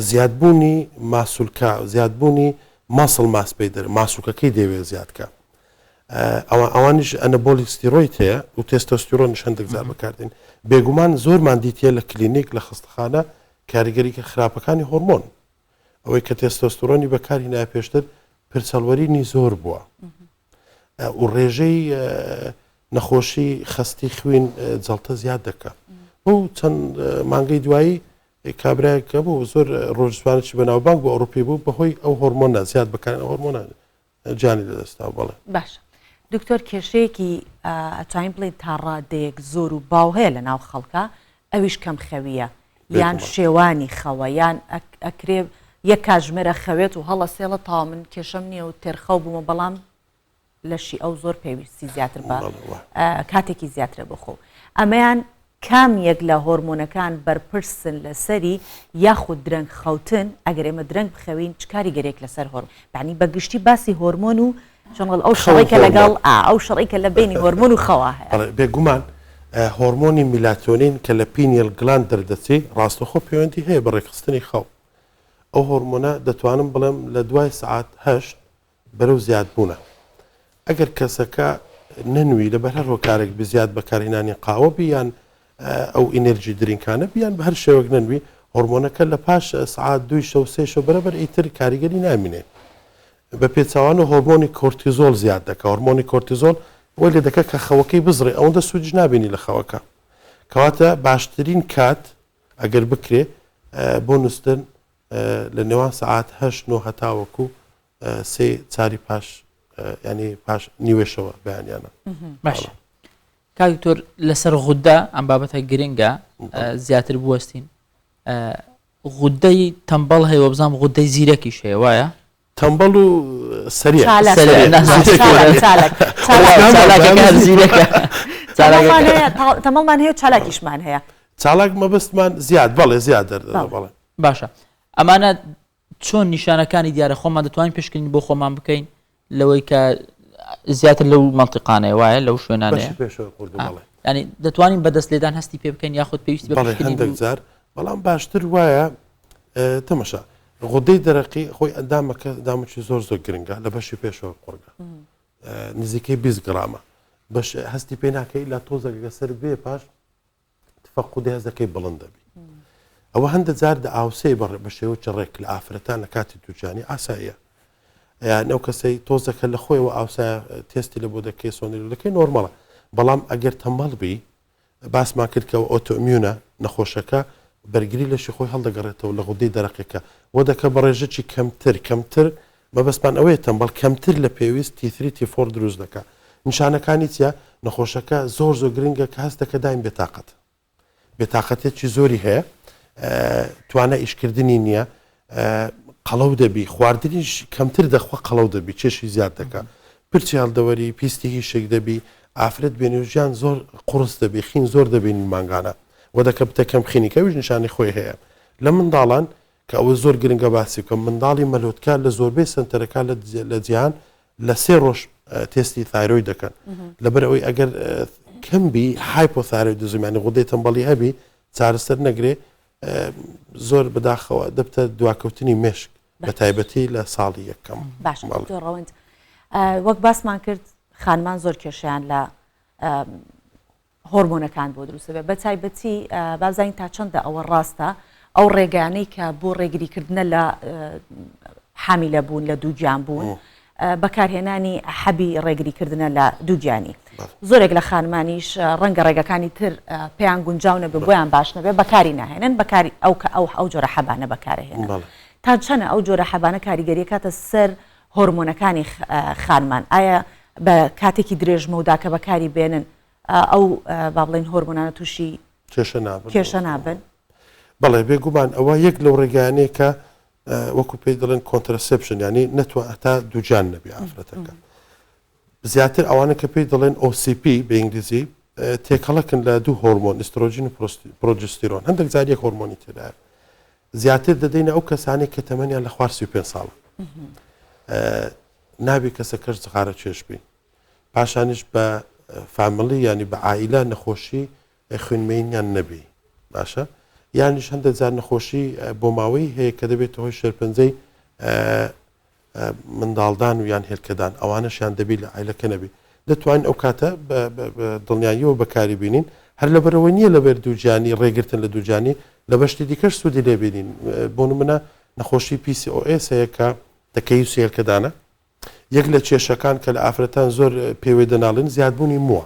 زیادبوونی ماسوولکە زیادبوونی ماسڵ ماسپەی دەر ماسوولکەکەی دەوێت زیادکە ئەوانیش ئەنەبۆلیک ستیرۆید هەیە و تێستۆستیرۆنیش هەندێک جار بەکاردێن بێگومان زۆرمان دیتە لە کلینیک لە خستەخانە کاریگەریکە خراپەکانی هۆرمۆن ئەوەی کە تێستۆستیرۆنی بەکارهێنایە پێشتر پرچەڵوەرینی زۆر بووە و ڕێژەی نەخۆشی خستی خوێن جەڵتە زیاد دەکە بۆ چەند مانگەی دوایی کابراایکە بوو زۆر ڕۆژوانێکی بەناوبانگ بۆ ئەوروپی بوو بەهۆی ئەو هۆرمۆنە زیاد بەکارن هۆرمۆنە جانی لەدەستا بڵێ باشە دکتۆر کێشەیەکی ئەتوانین بڵێن تا ڕادەیەک زۆر و باو هەیە لە ناو خەڵکە ئەویش کەم خەویە یان شێوانی خەوە یان ئەکرێ یەک کاژمێرە خەوێت و هەڵە سێڵە تا من کێشەم نییە و تێرخەو بوومە بەڵام لەشی ئەو زۆر پێویستی زیاتر بە کاتێکی زیاترە بخۆ ئەمەیان کام یەک لە هۆرمۆنەکان بەرپرسن لەسەری یاخود درەنگ خەوتن ئەگەر ئێمە درەنگ بخەوین چ کاریگەرێک لەسەر هۆرمۆن بەعنی بەگشتی باسی هۆرمۆن و چۆنڵ ئەو شەڕێکە لەگەڵ ئەو شەڕێکە لە بینی هۆرمۆن و خەوا هەیە بێگومان هۆرمۆنی میلاتۆنین کە لە پینیل گلاند دەردەچێت ڕاستەخۆ پەیوەندی هەیە بە ڕێکخستنی خەو ئەو هۆرمۆنە دەتوانم بڵێم لە دوای سعات 8 بەرەو زیادبوونە ئەگەر کەسەکە نەنووی لەبەر هەر هۆکارێک بزیاد بەکارهێنانی قاوە بیان ئەو ئینەرژی درینکانە بیان بە هەر شێوەک نەنووی هۆرمۆنەکە لە پاش سعات 2 شەو 3 شەو بەرەبەر ئیتر کاریگەری نامینێ بە پێچوانە هۆرمۆنی کۆرتیزۆل زیاد دەکە هۆرمۆنی کۆرتیزۆل وە لێ دەکە کە خەوەکەی بزڕێ ئەوەندە سوودج نابینی لە خەوەکە کەواتە باشترین کات ئەگەر بکرێ بۆ نووسن لە نێوان سعات 8 هەتاوەکو سێ چاری پاش ینی پاش نیوێشەوە بەیانیانە باشە کاکتۆر لەسەر غوددا ئەم بابەتە گرنگە زیاتر بوەستین غوددەی تەمبەڵ هەیە بزانام غوددەی زیرەکیش هەیە وایە تەمبەڵ و سەریع تەمەڵمان هەیە چالاکیشمان هەیە چالاک مەبستمان زیاد بەڵێ زیاد بەڵێ باشە ئەمانە چۆن نیشانەکانی دیارە خۆمان دەتوانین پێشکردنی بۆ خۆمان بکەین لەوەی کە زیاتر لەو منطقانەیە وایە لەو شوێنانەیە ینی دەتوانین بەدەست لێدان هەستی پێ بکەین یاخود پێویستی هەندێک جار بەڵام باشتر وایە تەمەشا غودەی دەرەقی خۆی ئەندامەکە دامەکی زۆر گرنگە لە بەشی پێشەوە قورگە نزیکەی 20 گرامە بەش هەستی پێ ناکەی لە تۆزەگە سەر بێ پاش تفەقودی هەزەکەی بڵند دەبی ئەوە هەندە جار دە ئاوسەی بە شێوەی ڕێک لە ئافرەتان لە کاتی دووجانی ئاساییە نەو کەسەی تۆزەکە لە خۆیەوە ئاوسایە تێستی لە بۆ دەکەی سۆنیلەکەی نۆرمەڵە بەڵام ئەگەر تەمەڵبی باسمان کرد کە ئۆتۆمیونە نەخۆشەکە بەرگری لەشی خۆی هەڵدەگەڕێتەوە لە غودەی دەرەقێکە وە دەکە بە ڕێژەی کەمتر مەبەستمان ئەوەیە تەمبەڵ کەمتر لە پێویست تیتری تیفۆر دروست دەکە نیشانەکانی چیە نەخۆشەکە زۆر گرنگە کە هەست دەکە دایم بێتاقەت بێتاقەتێکی زۆری هەیە توانە ئیشکردنی نییە قەڵەو دەبی خواردنیش کەمتر دەخوا قەڵەو دەبی چێشی زیاد دەکە پرچی هەڵدەوەری پیستی هیچێک دەبی ئافرەت بێنێژیان زۆر قورس دەبی خین زۆر دەبین مانگانە وە دەکە بتەکەم خینیکەویش نیشانی خۆی هەیە لە منداڵان کە ئەوە زۆر گرنگە باسی بکەم منداڵی مەلۆتکە لە زۆربەی سنتەرەکە لە جیهان لە 3 ڕۆژ تێستی تایرۆی دەکەن لەبەر ئەوەی ئەگەر کەمبی هایپۆتایرۆیدزمیانی غودەی تەمبەڵی هەبی چارەسەر نەگرێ زۆر بەداخەوە دەبتە دواکەوتنی مێشک بە تایبەتی لە ساڵی یەکەم ڕەوند وەک باسمان کرد خانمان زۆر کێشیان لە هۆرمۆنەکان بۆ دروستە بە تایبەتی بازانین تا چەندە ئەوە ڕاستە ئەو ڕێگانەی کە بۆ ڕێگریکردنە لە حامیلە بوون لە دووگیان بوون بەکارهێنانی حەبی ڕێگریکردنە لە دووگیانی زۆرێک لە خانمانیش ڕەنگە ڕێگەکانی تر پێیان گونجاو نەبێ بۆیان باش نەبێ بەکاری ناهێنن بەکاری ئەو جۆرە حەبانە بەکارهێنن تا چەنە ئەو جۆرە حەبانە کاریگەریە کاتە سەر هۆرمۆنەکانی خانمان ئایا بە کاتێکی درێژمە ودا کە بەکاری بێنن ئەو با بڵێن هۆرمۆنانە تووشی کێشە نابن بەڵێ بێگومان ئەوە یەک لەو ڕێگانەیە کە وەکو پێی دەڵێن کۆنترسپشن ینی نەتوانێت تا دووجان نەبی ئافرەتەکە زیاتر ئەوانە کە پێی دەڵێن OCP بە ئینگلیزی تێکەڵەکن لە دوو هۆرمۆن ئیسترۆژین و پرۆجستیرۆن هەندێک جار یەک هۆرمۆنی تێدایە زیاتر دەدەینە ئەو کەسانی کە تەمەنیان لە خوار 35 ساڵە نابێت کەسە کەش جغارە چێش بین پاشانیش بە فاملی ینی بە عائیلە نەخۆشی خوێنمەینیان نەبی باشە یانیش هەندێک جار نەخۆشی بۆ ماوەی هەیە کە دەبێت هۆی شەرپەنجەی منداڵدان و یان هێلکەدان ئەوانەشیان دەبی لە عیلەکە نەبی دەتوانین ئەو کاتە دڵنیاییەوە بەکاری بینین هەر لەبەرەوە نییە لەبەر دووجانی ڕێگرتن لە دووجانی لە بەشتی دیکەش سوودی لێبینین بۆ نمونە نەخۆشی PCOS هەیە کە دەکەی هێلکەدانە یەک لە کێشەکان کە لە ئافرەتان زۆر پێوەی دەناڵن زیادبوونی مووە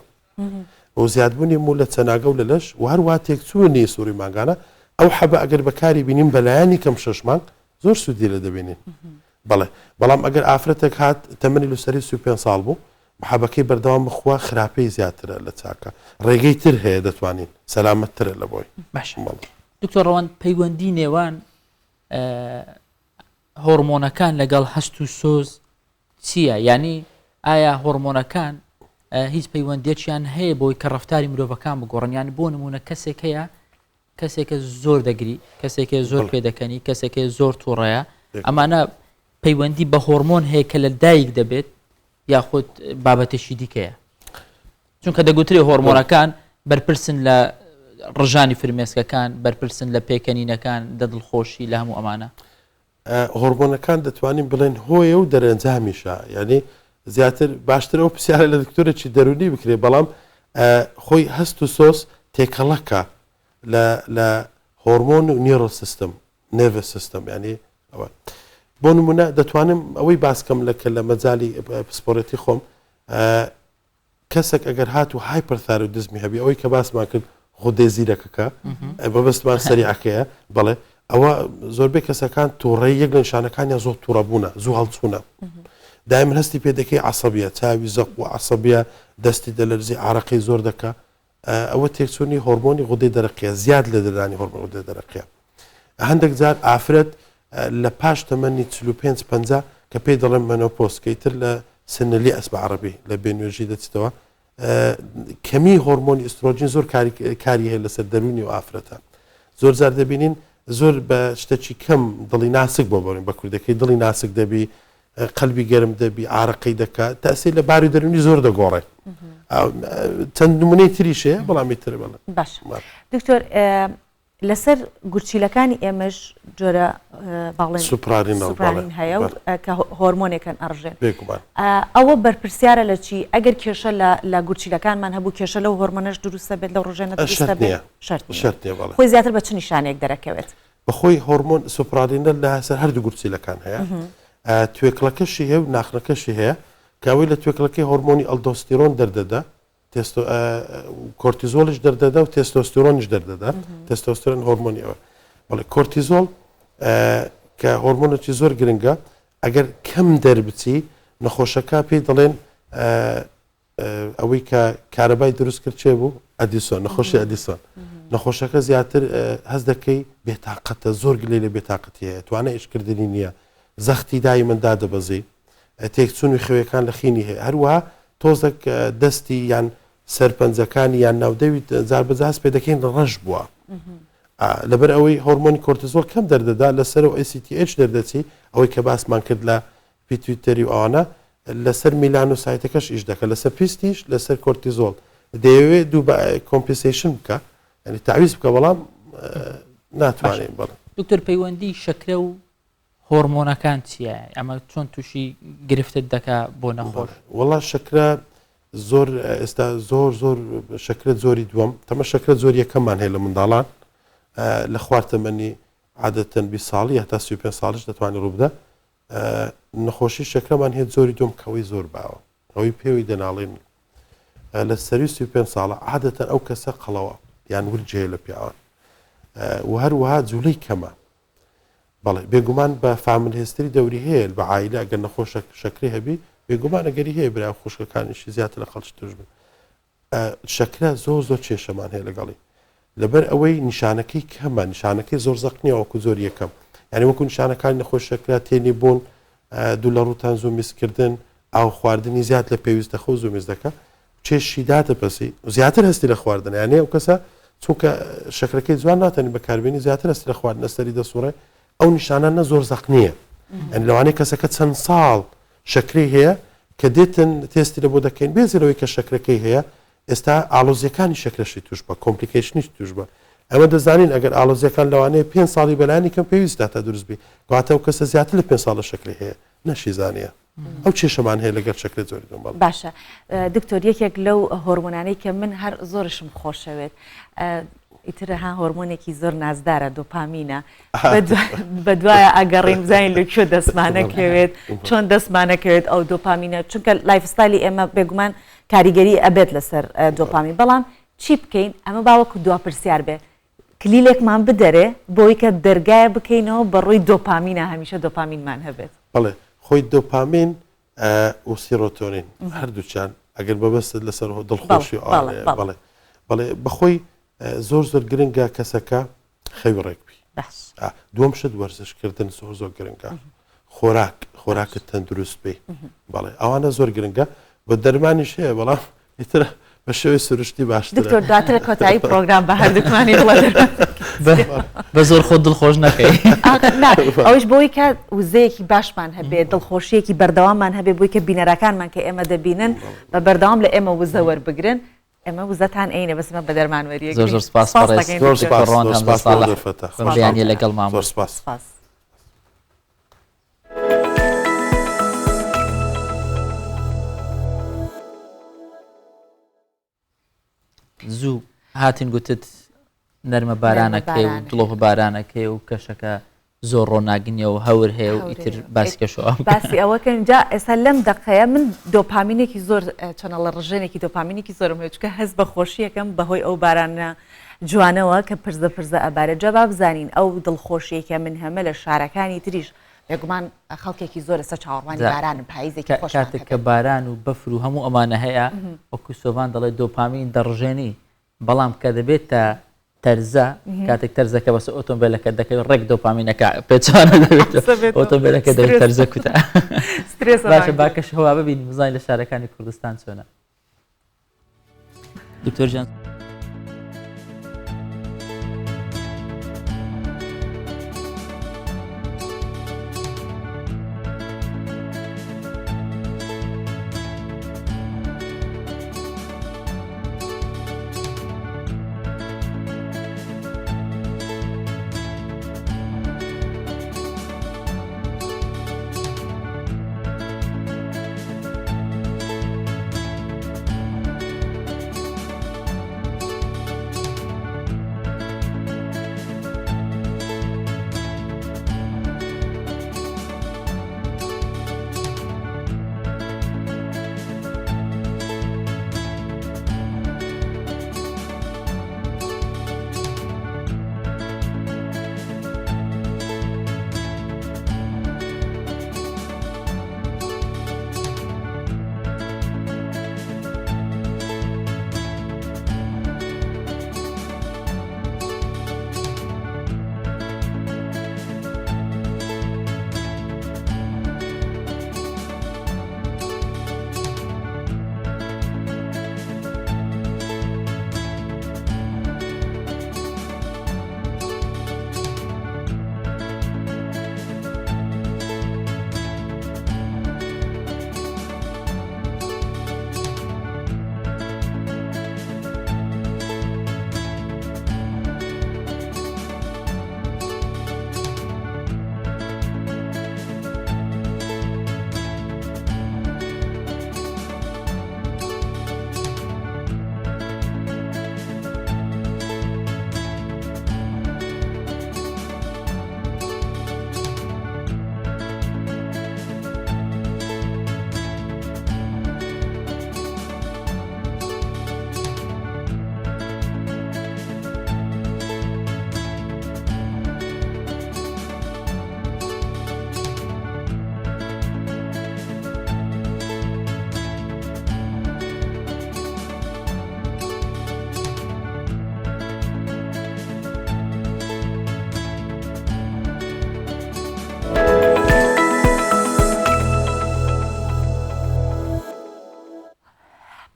و زیادبوونی مو لە چەناگە و لە لەش و هەروە تێکچوونی سووری ماگانە ئەو حەبە ئەگەر بەکاری بینیم بەلایانی کەم 6 مانگ زۆر سوودی لە دەبینین بەڵێ بەڵام ئەگەر ئافرەتێک هات تەمەنی لەسەری 35 ساڵ بوو حەبەکەی بەردەوام بخوا خراپەی زیاترە لە چاکە ڕێگەی تر هەیە دەتوانین سەلامەتترە لە بۆی باش دکتۆر ڕەوەند پەیوەندی نێوان هۆرمۆنەکان لەگەڵ هەست و سۆز چییە ینی ئایا هۆرمۆنەکان هیچ پەیوەندێکیان هەیە بۆی کە ڕفتاری مرۆڤەکان بگۆڕن بۆ نمونە کەسێک هەیە کەسێکە زۆر دەگری کەسێکە زۆر پێدەکەنی کەسێکە زۆر تووڕەیە ئەمانە پەیوەندی بە هۆرمۆن هەیە کە لە دایک دەبێت یاخود بابەتێکی دیکەیە چونکە دەگوترێ هۆرمۆنەکان بەرپرسن لە ڕژانی فرمێسکەکان بەرپرسن لە پێکەنینەکان دەدڵخۆشی لە هەموو ئەمانە هۆرمۆنەکان دەتوانین بڵێن هۆیە و دەرەنجامیشە ینی زیاتر باشتر ئەو پرسیارە لە دکتۆرێکی دەرونی بکرێ بەڵام خۆی هەست و سۆس تێکەڵەکە لە هۆرمۆن و نیۆرۆ سیستم نێڤ سیستم ینی ئەوە بۆ نمونە دەتوانم ئەوەی باسکەم لەکە لە مەجای پسپۆرەتی خۆم کەسێک ئەگەر هات و هایپەرثایرۆیدزمی هەبی ئەوەی کە باسمان کرد غودەی زیرەکەکە بەبستمان سەریعەکەیە بڵێ ئەوە زۆربەی کەسەکان تووڕێی یەک لە نیشانەکانیان زۆر تووڕەبوونە زوو هەڵچوونە دائما هەستی پێ دەکەی عەسەبیە چاوی زەق و عەسەبیە دەستی دەلەرزی عارەقی زۆر دەکە ئەوە تێکچوونی هۆرمۆنی غودەی دەرەقیە زیاد لە دەرانی هۆرمۆن غودەی دەرەقیە هەندێک جار ئافرەت لە پاش تەمەنی 45-50 کە پێی دەڵێن مەنۆپۆز کەیتر لە سنلی ئەسب عەرەبی لە بێنوێژی دەچێتەوە کەمی هۆرمۆنی ئیسترۆژین زۆر کاری هەیە لەسەر دەرونی و ئافرەتە زۆر جار دەبینین زۆر بە شتێکی کەم دڵی ناسک بۆ بڕین بە کوردەکەی دڵی ناسک دەبی قەلبی گەرم دەبی ئارەقەی دەکات تاسی لە باری دەرونی زۆر دەگۆڕێت چەند نمونەی تریشەیە بەڵامی تر بڵێ باش دکتۆر لەسەر گورچیلەکانی ئێمەش جۆرە باڵێن سوپرالین هەیە کە هۆرمۆنێکن ئەڕژێن ئەوە بەرپرسیارە لە چی ئەگەر کێشە لە گورچیلەکانمان هەبوو کێشە لەو هۆرمۆنەش دروستە بێت لە ڕۆژێنە شەرت خۆی زیاتر بە چ نیشانێک دەرەکەوێت بەخۆی هۆرمۆن سوپرالینە لە سەر هەردوو گورچیلەکان هەیە توێکڵەکەشی هەیە و ناخنەکەشی هەیە کاوەی لە توێکڵەکەی هۆرمۆنی ئەلدۆستیرۆن دەردەدا کۆرتیزۆلش دەردەدا و تێستۆستیرۆنیش دەردەدا تێستۆستیرۆن هۆرمۆنی ئەوە بەڵێ کۆرتیزۆل کە هۆرمۆنێکی زۆر گرنگە ئەگەر کەم دەربچی نەخۆشەکە پێی دەڵێن ئەوەی کە کارەبای دروست کرد چێ بوو ئەدیسۆن نەخۆشی ئەدیسۆن نەخۆشەکە زیاتر هەست دەکەی بێتاقەتە زۆر گلەی لە بێتاقەتی هەیە توانە ئیشکردنی نییە زەختی دایمەندا دەبەزی تێکچوونی خەوەکان لە خینی هەیە هەروەها تۆزێک دەستی یان سەرپەنجەکانی یان ناودەوی جار بەجاز پێ دەکەین ڕەش بووە لەبەر ئەوەی هۆرمۆنی کۆرتیزۆل کەم دەردەدا لەسەر و ACTH دەردەچی ئەوەی کە باسمان کرد لە پیتویتەری و ئەوانە لەسەر میلانۆسایتەکەش ئیش دەکە لەسەر پیستیش لەسەر کۆرتیزۆل دەیەوێت دوو کۆمپنسیشن بکە ینی تعویز بکە بەڵام ناتوانین بڵێ دکتۆر پەیوەندی شەکرە و هۆرمۆنەکان چییە ئەمە چۆن تووشی گرفتت دەکا بۆ نەخۆش وڵا شەکرە زۆر ئێستا زۆر شەکرت زۆری دووەم تەمە شەکرە زۆر یەکەممان هەیە لە منداڵان لە خواردەمەنی عادەتەن 20 ساڵی هەتا 35 ساڵش دەتوانێت ڕوو بدە نەخۆشی شەکرەمان هێت زۆری دوم کەوەی زۆر باوە ئەوەی پێوی دەناڵێن لە سەری 35 ساڵە عادەتەن ئەو کەسە قەڵەوە یان ورجێ لە پیاوان و هەروەها جوولەی کەمە بەڵێ بێگومان بە فامل هێستری دەوری هەیە بە عایلە ئەگەر نەخۆش شەکری هەبی بێگومان ئەگەری هەیە برا خوشکەکانیشی زیاتر لە خەڵکی توش بن شەکرە زۆر کێشەمان هەیە لەگەڵی لەبەر ئەوەی نیشانەکەی کەمە نیشانەکەی زۆر زەقنیە وەکو زۆر یەکەم یعنی وەکو نیشانەکانی نەخۆش شەکرا تێنی بوون دوو لە ڕووتان زوو میسکردن ئاو خواردنی زیات لە پێویستەخە و زوو میز دەکە چێشی دادەپەسی زیاتر هەستی لە خواردن یعنی ئەو کەسە چونکە شەکرەکەی جوان ناتەنی بەکاربێنی زیاتر هەستی لە خواردن ئەستەری دەسوڕێ ئەو نیشانانە زۆر زەقنیە ئەنی لەوانەیە کەسەکە چەند ساڵ شەکری هەیە کە دێتن تێستی لە بۆ دەکەین بێزیرەوەی کە شەکرەکەی هەیە ئێستا ئالۆزیەکانی شەکرەشی توش بە کۆمپلیکیشنیش توش بە ئەمە دەزانین ئەگەر ئالۆزیەکان لەوانەیە 5 ساڵی بەلایانی کەم پێویستە تا دروست بی کەواتە ئەو کەسە زیاتر لە 5 ساڵە شەکری هەیە نەشی زانیە ئەو کێشەمان هەیە لەگەر شەکرە زۆری دۆمباڵ باشە دکتۆر یەکێک لەو هۆرمۆنانەی کە من هەر زۆرشم خۆشەوێت ئیترە ها هۆرمۆنێکی زۆر نازدارە دۆپامینە بە دوایە ئەگەڕین بزانین لەکوێ دەستمانەکەوێت چۆن دەستمانەکەوێت ئەو دۆپامینە چونکە لایفستایلی ئێمە بێگومان کاریگەری ئەبێت لەسەر دۆپامین بەڵام چی بکەین ئەمە باوەکو دوا پرسیار بێ کلیلێکمان بدەرێ بۆی کە دەرگایە بکەینەوە بەڕووی دۆپامینە هەمیشە دۆپامینمان هەبێت بەڵێ خۆی دۆپامین و سیرۆتۆنین هەردووچیان ئەگەر بەبەستت لەسەر دڵخۆشی بەڵێ بەخۆی زۆر گرنگە کەسەکە خەوی ڕێکبی دووەم شت وەرزشکردن زۆر گرنگە خۆراکت تەندروست بێ بەڵێ ئەوانە زۆر گرنگە بە دەرمانیش هەیە بەڵام ئیترە بە شێوەی سروشتی باشتر دکتۆر دواتر کۆتایی پرۆگرام بە هەردووکمانی بە زۆر خۆ دڵخۆش نەکەی ئەوش بۆی کە وزەیەکی باشمان هەبێت دڵخۆشیەکی بەردەواممان هەبێت بۆی کە بینەرەکانمان کە ئێمە دەبینن بە بەردەوام لە ئێمە وزە وەربگرن ئێمە وزەتان عینە بەسمە بە دەرمانوەریەک زۆر سپاس بەڕۆنیان لەگەڵ مام زوو هاتین گوتت نەرمە بارانەکەی و دڵۆڤ بارانەکەی و کەشەکە زۆر ڕۆناگنیە و هەور هەیە و ئیتر باسکەشەوە باسی ئەوەکەن جا ئێستا لەم دقەیە من دۆپامینێکی زۆر چۆنەڵە ڕژێنێکی دۆپامینێکی زۆرم هەیە چکە هەست بە خۆشیەکەم بەهۆی ئەو بارانە جوانەوە کە پرزە ئەبارە جەبا بزانین ئەو دڵخۆشیەکە من هەمە لە شارەکانی تریش بێگومان خەڵکێکی زۆر ئێستا چاوەڕوانی بارانن پاییزێکی خۆش کاتێک کە باران و بەفر و هەموو ئەمانە هەیە وەکو سۆڤان دەڵێت دۆپامین دەڕژێنی بەڵام کە دەبێت تا تەرزە کاتێک تەرزەکە بەس ئۆتۆمبیلەکە دەکەوێت ڕێک دۆپامینەکە پێچوانە دەبێت ئۆتۆمبیلەکە دەبێت تەرزە کوتە باشە باکەش هەوا ببین بزانین لە شارەکانی کوردستان چۆنە دکتۆر جان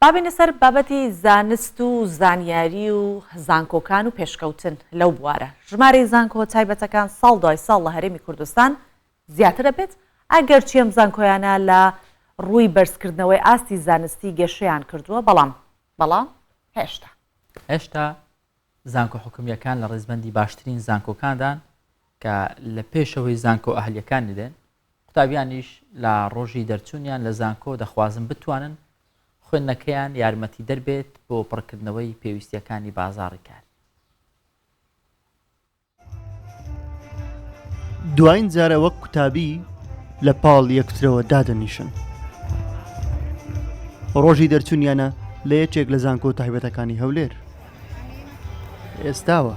بابینە سەر بابەتی زانست و زانیاری و زانکۆکان و پێشکەوتن لەو بوارە ژمارەی زانکۆ تایبەتەکان ساڵ دوای ساڵ لە هەرێمی کوردستان زیاتر دەبێت ئەگەر چیم زانکۆیانە لە ڕووی بەرزکردنەوەی ئاستی زانستی گەشەیان کردووە بەڵام هێشتا زانکۆ حکومیەکان لە ڕێزبەندی باشترین زانکۆکاندان کە لە پێشەوەی زانکۆ ئەهلیەکان دێن قوتابیانیش لە ڕۆژی دەرچوونیان لە زانکۆ دەخوازن بتوانن خوێندنەکەیان یارمەتی دەربێت بۆ پڕکردنەوەی پێویستیەکانی بازاڕی کار. دوایین جارە وەک قوتابی لە پاڵ یەکترەوە دادەنیشن. ڕۆژی دەرچوونیانە لە یەکێک لە زانکۆ تایبەتەکانی هەولێر. ئێستاوە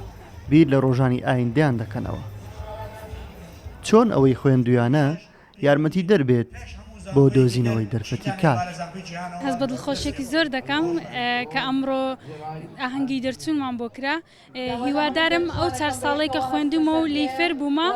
بیر لە ڕۆژانی ئایندەیان دەکەنەوە. چۆن ئەوەی خوێندویانە یارمەتی دەربێت بۆ دۆزینەوەی دەرفەتی کار. هەز بە دڵخۆشێکی زۆر دەکەم کە ئەمڕۆ ئاهەنگی دەرچوونمان بۆ کرا. هیوادارم ئەو 4 ساڵەی کە خوێندومە و لی فێر بوومە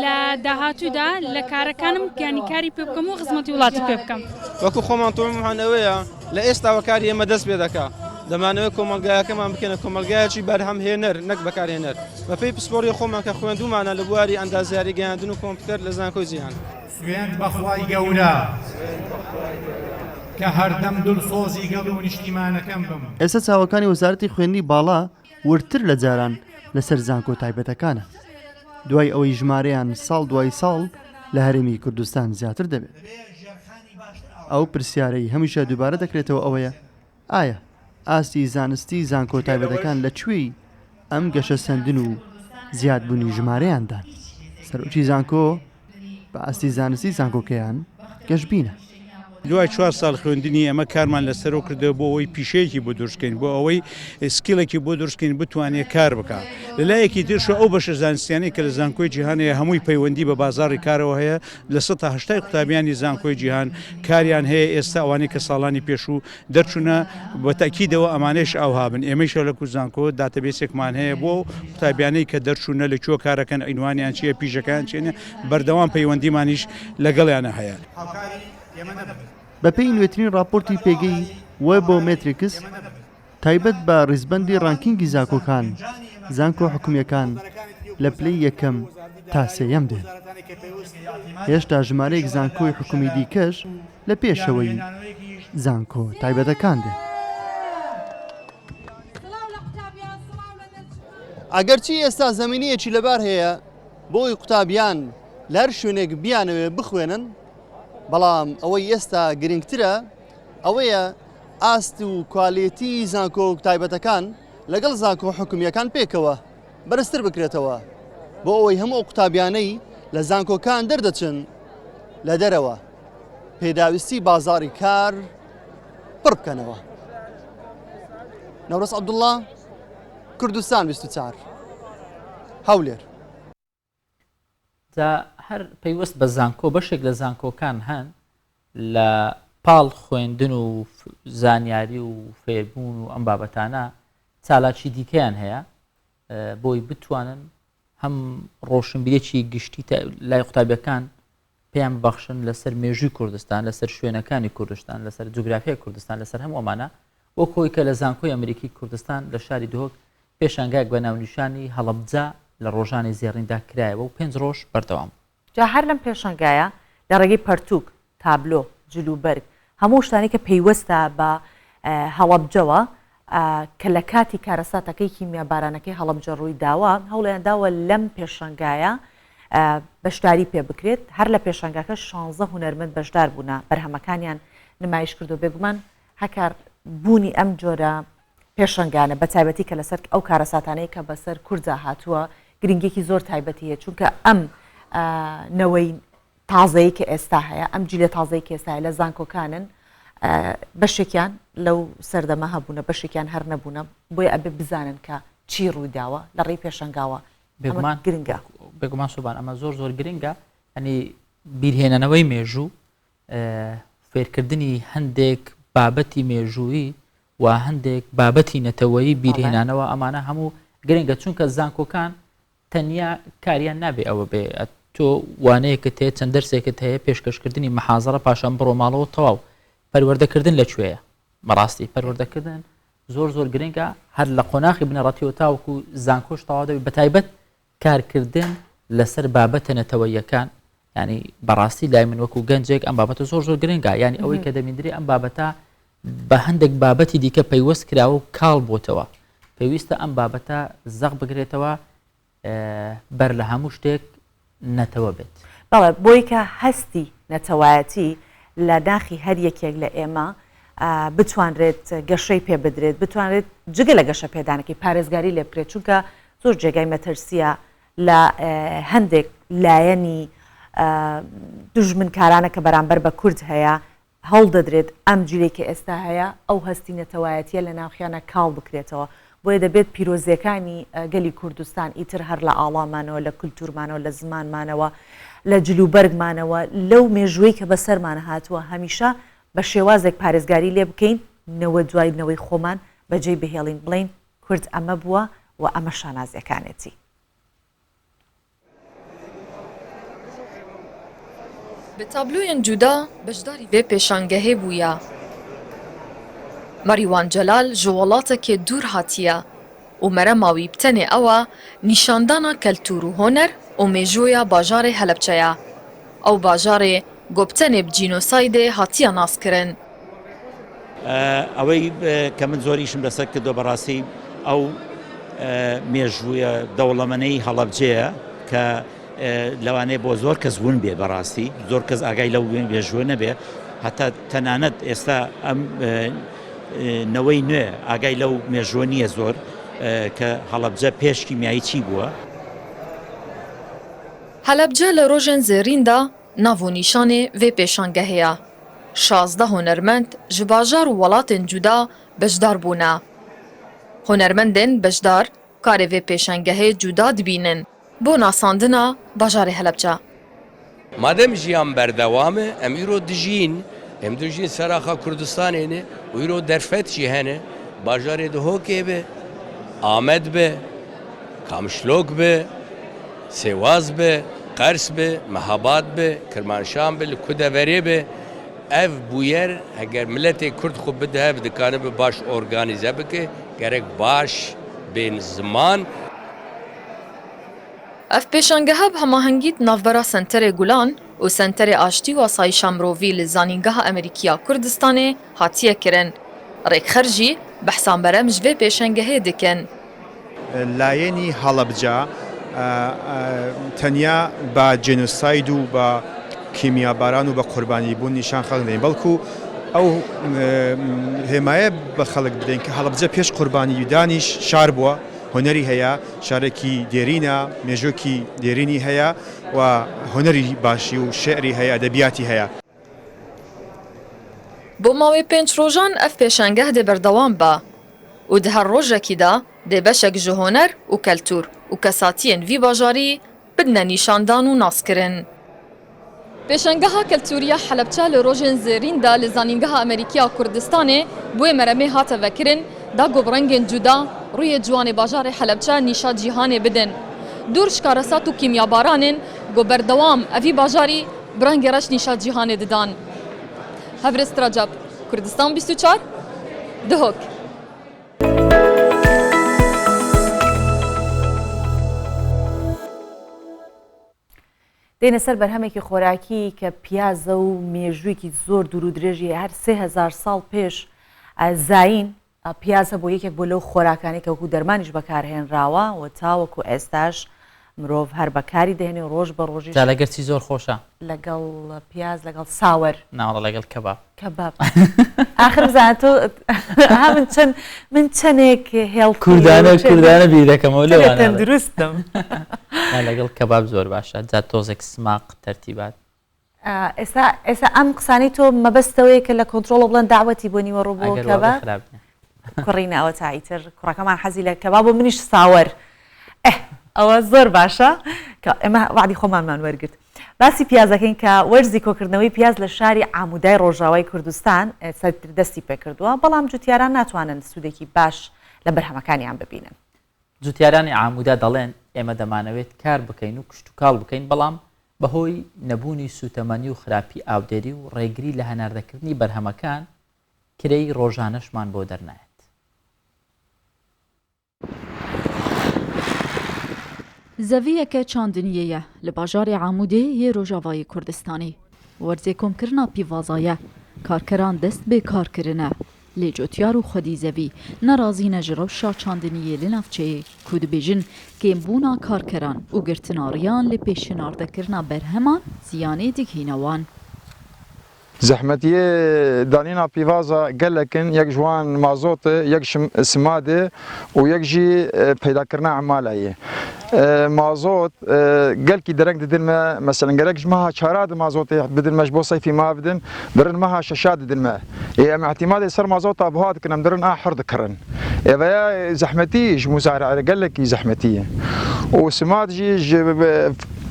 لە داهاتوودا لە کارەکانم گیانیکاری پێ بکەم و خزمەتی وڵاتی پێ بکەم. وەکو خۆمان تۆمانەوەیە لە ئێستاوە کاری ئێمە دەست پێ دەکا. دەمانەوەی کۆمەلگایەکەمان بکەنە کۆمەلگایەکی بەرهەمهێنەر نەک بەکارهێنەر بەپێی پسپۆری خۆمان کە خوێندومانە لە بواری ئەندازیاری گەیاندن و کۆمپیوتەر لە زانکۆی جیهان. سوێند بەخوای گەورە کە هەردەم دڵسۆزی گەڵ و نیشتیمانەکەم بم. ئێستا چاوەکانی وەزارەتی خوێندنی باڵا ورتر لە جاران لەسەر زانکۆ تایبەتەکانە. دوای ئەوەی ژمارەیان ساڵ دوای ساڵ لە هەرێمی کوردستان زیاتر دەبێت. ئەو پرسیارەی هەمیشە دووبارە دەکرێتەوە ئەوەیە ئایا ئاستی زانستی زانکۆ تایبەتەکان لەکوێی ئەم گەشە سەندن و زیادبوونی ژمارەیاندان. سەرۆکی زانکۆ بە ئاستی زانستی زانکۆکەیان گەشتبینە. دوای 4 ساڵ خوێندنی ئەمە کارمان لەسەرۆ کردەوە بۆ ئەوەی پیشەیەکی بۆ دروستکەین بۆ ئەوەی سکیلێکی بۆ دروستکەین بتوانێت کار بکات. لەلایەکی ترشە ئەو بەشە زانستیانی کە لە زانکۆی جیهانەیە هەمووی پەیوەندی بە بازاڕی کارەوە هەیە لە 180 قوتابیانی زانکۆی جیهان کاریان هەیە ئێستا ئەوانەی کە ساڵانی پێشوو دەرچوونە بە تاکیدەوە ئەمانەش ئاوهابن. ئێمەش لە زانکۆ داتەبێسێکمان هەیە بۆ قوتابیانەی کە دەرچوونە لە کوێ کارەکەن ئەینوانیان چیە پیشەکان چێنە بەردەوام پەیوەندیمانیش لەگەڵیانە هەیە. بەپێی نوێترین راپۆرتی پێگەی وێبۆمێتریکس تایبەت بە ڕیزبەندی ڕانکینگی زانکۆکان زانکۆ حکومیەکان لە پلەی یەکەم تا سێیەم دێن. هێشتا ژمارەیەک زانکۆی حکومی دیکەش لە پێشەوەی زانکۆ تایبەتەکان دێن. ئەگەرچی ئێستا زەمینەیەکی لەبار هەیە بۆی قوتابیان لە هەر شوێنێک بیانەوێ بخوێنن، بەڵام ئەوەی ئێستا گرنگترە ئەوەیە ئاست و کوالیتی زانکۆ تایبەتەکان لەگەڵ زانکۆ حکومیەکان پێکەوە بەرزتر بکرێتەوە بۆ ئەوەی هەموو قوتابیانەی لە زانکۆکان دەردەچن لە دەرەوە پێداویستی بازاری کار پڕ بکەنەوە. نەورەس عەبدوڵڵا، کوردستان 24 هەولێر. جا هەر پەیوەست بە زانکۆ بەشێک لە زانکۆکان هەن لە پاڵ خوێندن و زانیاری و فێربوون و ئەم بابەتانە چالاکی دیکەیان هەیە بۆی بتوانن هەم ڕۆشنبیرێکی گشتی لای قوتابیەکان پێیان ببەخشن لەسەر مێژووی کوردستان، لەسەر شوێنەکانی کوردستان، لەسەر جوگرافیای کوردستان، لەسەر هەموو ئەمانە وەکۆی کە لە زانکۆی ئەمریکی کوردستان لە شاری دهۆک پێشانگایەک بە ناونیشانی هەڵەبجە لە ڕۆژانی زێڕیندا کرایەوە و 5 ڕۆژ بەردەوام. جا هەر لەم پێشانگایە لە ڕێگەی پەرتوک، تابلۆ، جلوبەرگ هەموو شتانی کە پەیوەستە بە هەڵەبجەوە کە لە کاتی کارەساتەکەی کیمیا بارانەکەی هەڵەبجە ڕووی داوە هەوڵیان داوە لەم پێشانگایە بەشداری پێ بکرێت. هەر لە پێشانگاکە 16 هونەرمەند بەشدار بوون، بەرهەمەکانیان نمایش کردو. بێگومان هەکار بوونی ئەم جۆرە پێشنگانە بە تایبەتی کە لەسەر ئەو کارەساتانەی کە بەسەر کوردجا هاتووە گرنگێکی زۆر تایبەتی هەیە، چونکە ئەم نەوەی تازەیە کە ئێستا هەیە، ئەم جیلە تازەی کە ئێستا لە زانکۆکانن بەشێکیان لەو سەردەما هەبوونە، بەشێکیان هەر نەبوونە، بۆیە ئەبێ بزانن کە چی ڕوویداوە لە ڕێی پێشنگاوە. گرنگە بێگومان سوبان ئەمە زۆر زۆر گرنگە، ئەنی بیرهێنەوەی مێژوو، فێرکردنی هەندێک بابەتی مێژووی و هەندێک بابەتی نەتەوەیی بیرهێنانەوە ئەمانە هەموو گرنگە، چونکە زانکۆکان تەنیا کاریان نابێ ئەوە بێ تۆ وانەیەکت هەیە چەند دەرسێکت هەیە پێشکەشکردنی مەحازەرە پاشان بڕۆ ماڵەوە تەواو. پەروەردەکردن لەکوێیە؟ بەڕاستی پەروەردەکردن زۆر زۆر گرنگە، هەر لە قۆناغی بنەڕەتیەوە تاوەکو زانکۆش تەواو دەبێت، بەتایبەت کارکردن لەسەر بابەتە نەتەوەیەکان. ینی بەڕاستی لای من وەکو گەنجێک ئەم بابەتە زۆر زۆر گرنگە، ینی ئەوەی کە دەمیندری ئەم بابەتە بە هەندێک بابەتی دیکە پەیوەست کراوە و کاڵ بۆتەوە، پێویستە ئەم بابەتە زەق بگرێتەوە بەر لە هەموو شتێک نەتەوە بێت. بەڵێ بۆی کە هەستی نەتەوایەتی لە داخی هەر یەکێک لە ئێمە بتوانرێت گەشەی پێ بدرێت، بتوانرێت جگە لە گەشە پێدانەکەی پارێزگاری لێ بکرێت، چونکە زۆر جێگای مەترسیە لە هەندێک لایەنی دژمنکارانە کە بەرامبەر بە کورد هەیە هەڵ دەدرێت ئەم جیلێکی ئێستا هەیە ئەو هەستی نەتەوایەتیە لە ناوخیانە کاڵ بکرێتەوە. بۆیە دەبێت پیرۆزیەکانی گەلی کوردستان ئیتر هەر لە ئاڵامانەوە، لە کولتورمانەوە، لە زمانمانەوە، لە جلوبەرگمانەوە، لەو مێژوەی کە بەسەرمان هاتووە هەمیشە بە شێوازێک پارێزگاری لێ بکەین، نەوە دوایەوەی خۆمان بەجێ بهێڵین بڵین کورد ئەمە بووە و ئەمە شانازیەکانێتی. Bi tabloyên cuda beşdarî vê pêşangehê bûye. Marîwan Celal ji welatekê dûr hatiye û merema wî bi tenê ew e nîşandana keltûr û honer û mêjoya bajarê Helepçe ye. Ew bajarê got bi tenê bi cînosaydê hatiye naskirin. ئەوەی کە من زۆریشم لەسەر کردو بەڕاستی ئەو مێژوویە دەوڵەمەنەی هەڵەبجەیە کە لەوانەیە بۆ زۆر کەس بوون بێ، بەڕاستی زۆر کەس ئاگای لەو مێژووە نەبێ، هەتا تەنانەت ئێستا ئەم نەوەی نوێ ئاگای لەو مێژووە نییە زۆر کە هەڵەبجە پێش کیمیایی چی بووە. هەلەبجە لە ڕۆژên zêrînda nav û nîşanê vê pêşangehê ye. 16 hunermend ji bajar û welatên cuda beşdar bûne. Hunermendên beşdar karê vê pêşangehê cuda dibînin بۆ ناساندنا باژارê Helepçe. Madem jiyan berdewam e em îro dijîn, em dijîn seraxa Kurdistanê ne û îro derfet jî hene, bajarê Duhokê be, Amed be, Kamşlok be, Sêwaz be, Qers be, Mehabat be, Kirmanşan be, li Kudeverê be, ev bûyer eger milletê Kurd xwe bide dikane bi baş organîze bike gerek baş bên ziman. Ev pêşangeha bi hemahengî navbera Senterê Gulan û Senterê Aştî û Asayîşa Mirovî li Zanîngeha Amerîkî ya Kurdistanê hatiye kirin. Rêkxer jî behsan berem ji vê pêşangehê dikin. لایەنی هەڵەبجە تەنیا بە جێنۆساید و بە کیمیاباران و بە قوربانی بوون نیشان خەڵک دەین بەڵکو ئەو هێمایە بە خەڵک بدەین کە هەڵەبجە پێش قوربانی دانیش شار بووە هۆنەری هەیە شارێکی دێرینە مێژۆکی دێرینی هەیە و هۆنەری باشی و شێعری هەیە ئەدەبیاتی هەیە. بۆ ماوەی 5 ڕۆژان ئەف پێشانگەه دێ بەردەوام بە و di her rojekî de dê beşek ji honer û keltûr û kesatiyên vî bajarî bidine nîşandan û naskirin. Pêşangeha keltûriya Helepçe li rojên zêrîn de li Zanîngeha Amerîkîya Kurdistanê bûyê meremê hate vekirin da gobrengên cuda rûyê ciwanê bajarê Helepçe nîşa cîhanê bidin. Dûr ji karesat û kîmyabaranên goberdewam evî bajarî birengê reş nîşa cîhanê didan. Hevrist Recep, Kurdistan 24 Duhok. دێنە سەر بەرهەمێکی خۆراکی کە پیازە و مێژوویەکی زۆر دوور و درێژی هەر 3000 ساڵ پێش زاین پیازە بۆ یەکێک بۆ لەو خۆراکانی کە وەکو دەرمانیش بەکارهێنراوە و تاوەکو ئێستاش مرۆڤ هەر بەکاری دێنێ ڕۆژ بە ڕۆژی لەگەرچی زۆر خۆشە لەگەڵ پیاز لەگەڵ ساوەر ناوەڵە لەگەڵ کەباب آخر بزانە تۆ من چەندێک هێڵ کوردانە بیرەکەمەوە لەوانە تەندروستم لەگەڵ کەباب زۆر باشە جا تۆزێک سماق تەرتیبات ئێستا ئەم قسانی تۆ مەبەستەوەی کە لە کۆنتترۆڵ بڵند داوەتی بۆ نیوە ڕۆ بۆ کەباب کوڕینەوە تایتر کوڕەکەمان حەزی لە کەباب و منیش ساوەر ئەوە زۆر باشە کە ئێمە وعدی خۆمانمان وەرگرت باسی پیازەکەین کە وەرزی کۆکردنەوەی پیاز لە شاری عامودای ڕۆژاوای کوردستان دەستی پێکردووە بەڵام جوتیاران ناتوانن سوودێکی باش لە بەرهەمەکانیان ببینن. جوتیارانی عامودا دەڵێن ئێمە دەمانەوێت کار بکەین و کشت و کاڵ بکەین بەڵام بەهۆی نەبوونی سوتەمەنی و خراپی ئاودێری و ڕێگری لە هەناردەکردنی بەرهەمەکان کرێی ڕۆژانەشمان بۆ دەرنایێت. زەڤیەکە چاندنیەیە لە باژارێ عامودێ یê ڕۆژاوای کوردستانی وەرزێ کۆمکردنا پیڤازایە کارکەران دەست بێ کارکردنە لێ جۆتیار و خودی زەوی نەرازینە ji rewşa çandiniyê li navçeyê ku dibêjin kêmbûna karkeran û girtinariyan li pêşinardekirina berheman ziyanê dighîne wan. زحمتیه دانینا پیوازا گلکن یک جوان مازوت یک سماده و یک جی پیدا کردن عمالیه مازوت گل کی درنگ ددن مثلا گرک جماها چاراد مازوت بدن مش بو صيفي ما بدن درن ماها ششاد ددن ما ام اعتماد سر مازوت ابهات كنم درن احر ذكرن يا زحمتي مزارع قال زحمتيه وسماد جي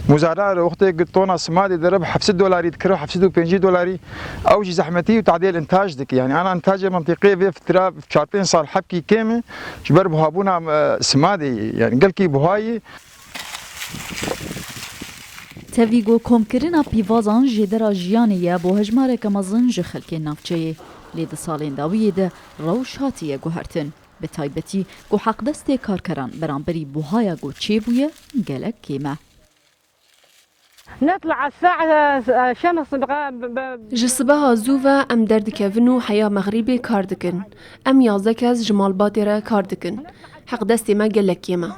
مزارع وقت قطونا سمادي درب $7 تكره $5 او جي زحمتي وتعديل انتاج دك يعني انا انتاجي منطقي في فتره في شهرين صار حبكي كامل جبر بهابونا سمادي يعني قال كي بهاي تەڤیگۆ کۆمکردنا پیڤازان ژێدەرا ژیانەیە بۆ هەژمارێکە مەزن ji xelkên navçeyê lê di salên dawiyê de rewş hatiye guhertin bi taybetî ku heqdestê karkeran beramberî buhaya got çêbûye gelek kême. نطلع الساعة شمس ji sibeha zû ve em derdikevin û heya Mexrîbê kar dikin. Em 11 kes ji malbatê re kar dikin. Heqdestê me gelek kêm e.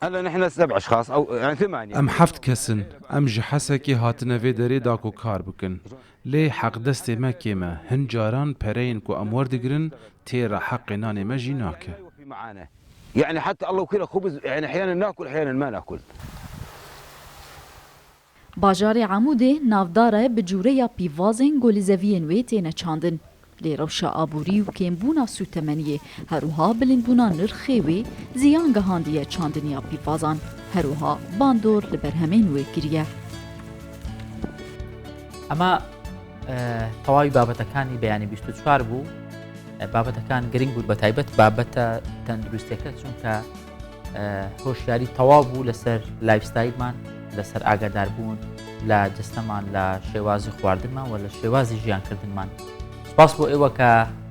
هلا نحن 7 اشخاص او يعني 8 ام حفت كسن ام جي حسكي هاتنا في دري داكو كار بكن لي حق دستي ما كيما هنجاران برين كو امور دقرن تيرا حق ناني ما جيناك معانا يعني حتى الله وكيل خبز يعني احيانا ناكل احيانا ما ناكل. باژارê Amûdê navdar e bi cûreya pîvazên golîzeviyên wê têne çandin. Lê rewşa aborî û kêmbûna sûtemeniyê herûha bilîndbûna nirxê wê ziyan gihandiye çandiniya pîvazan. Herûha bandor li berhemên wê kiriye. ئەمە تەواوی بابەتەکانی بەیانی 24 بوو بابەتەکان گرنگ بوو بە تایبەت بابەتە تەندروستەکە چونکە هۆشیاری تەواو بوو لەسەر لایفستایلمان لەسەر ئاگاداربوون لە جستەمان لە شێوازی خواردنمان و لە شێوازی ژیانکردنمان. سپاس بۆ ئێوە کە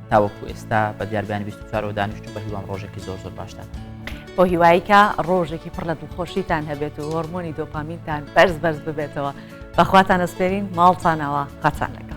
تاوەکو ئێستا بە دیاربیانی 24 دانیشتون بە هیوام ڕۆژێکی زۆر زۆر باشتان. بۆ هیواییکە ڕۆژێکی پڕ لە دڵخۆشیتان هەبێت و هۆرمۆنی دۆپامینتان بەرز بەرز ببێتەوە. بەخواتان ئەسپێرین، ماڵتانەوە قەچانێک.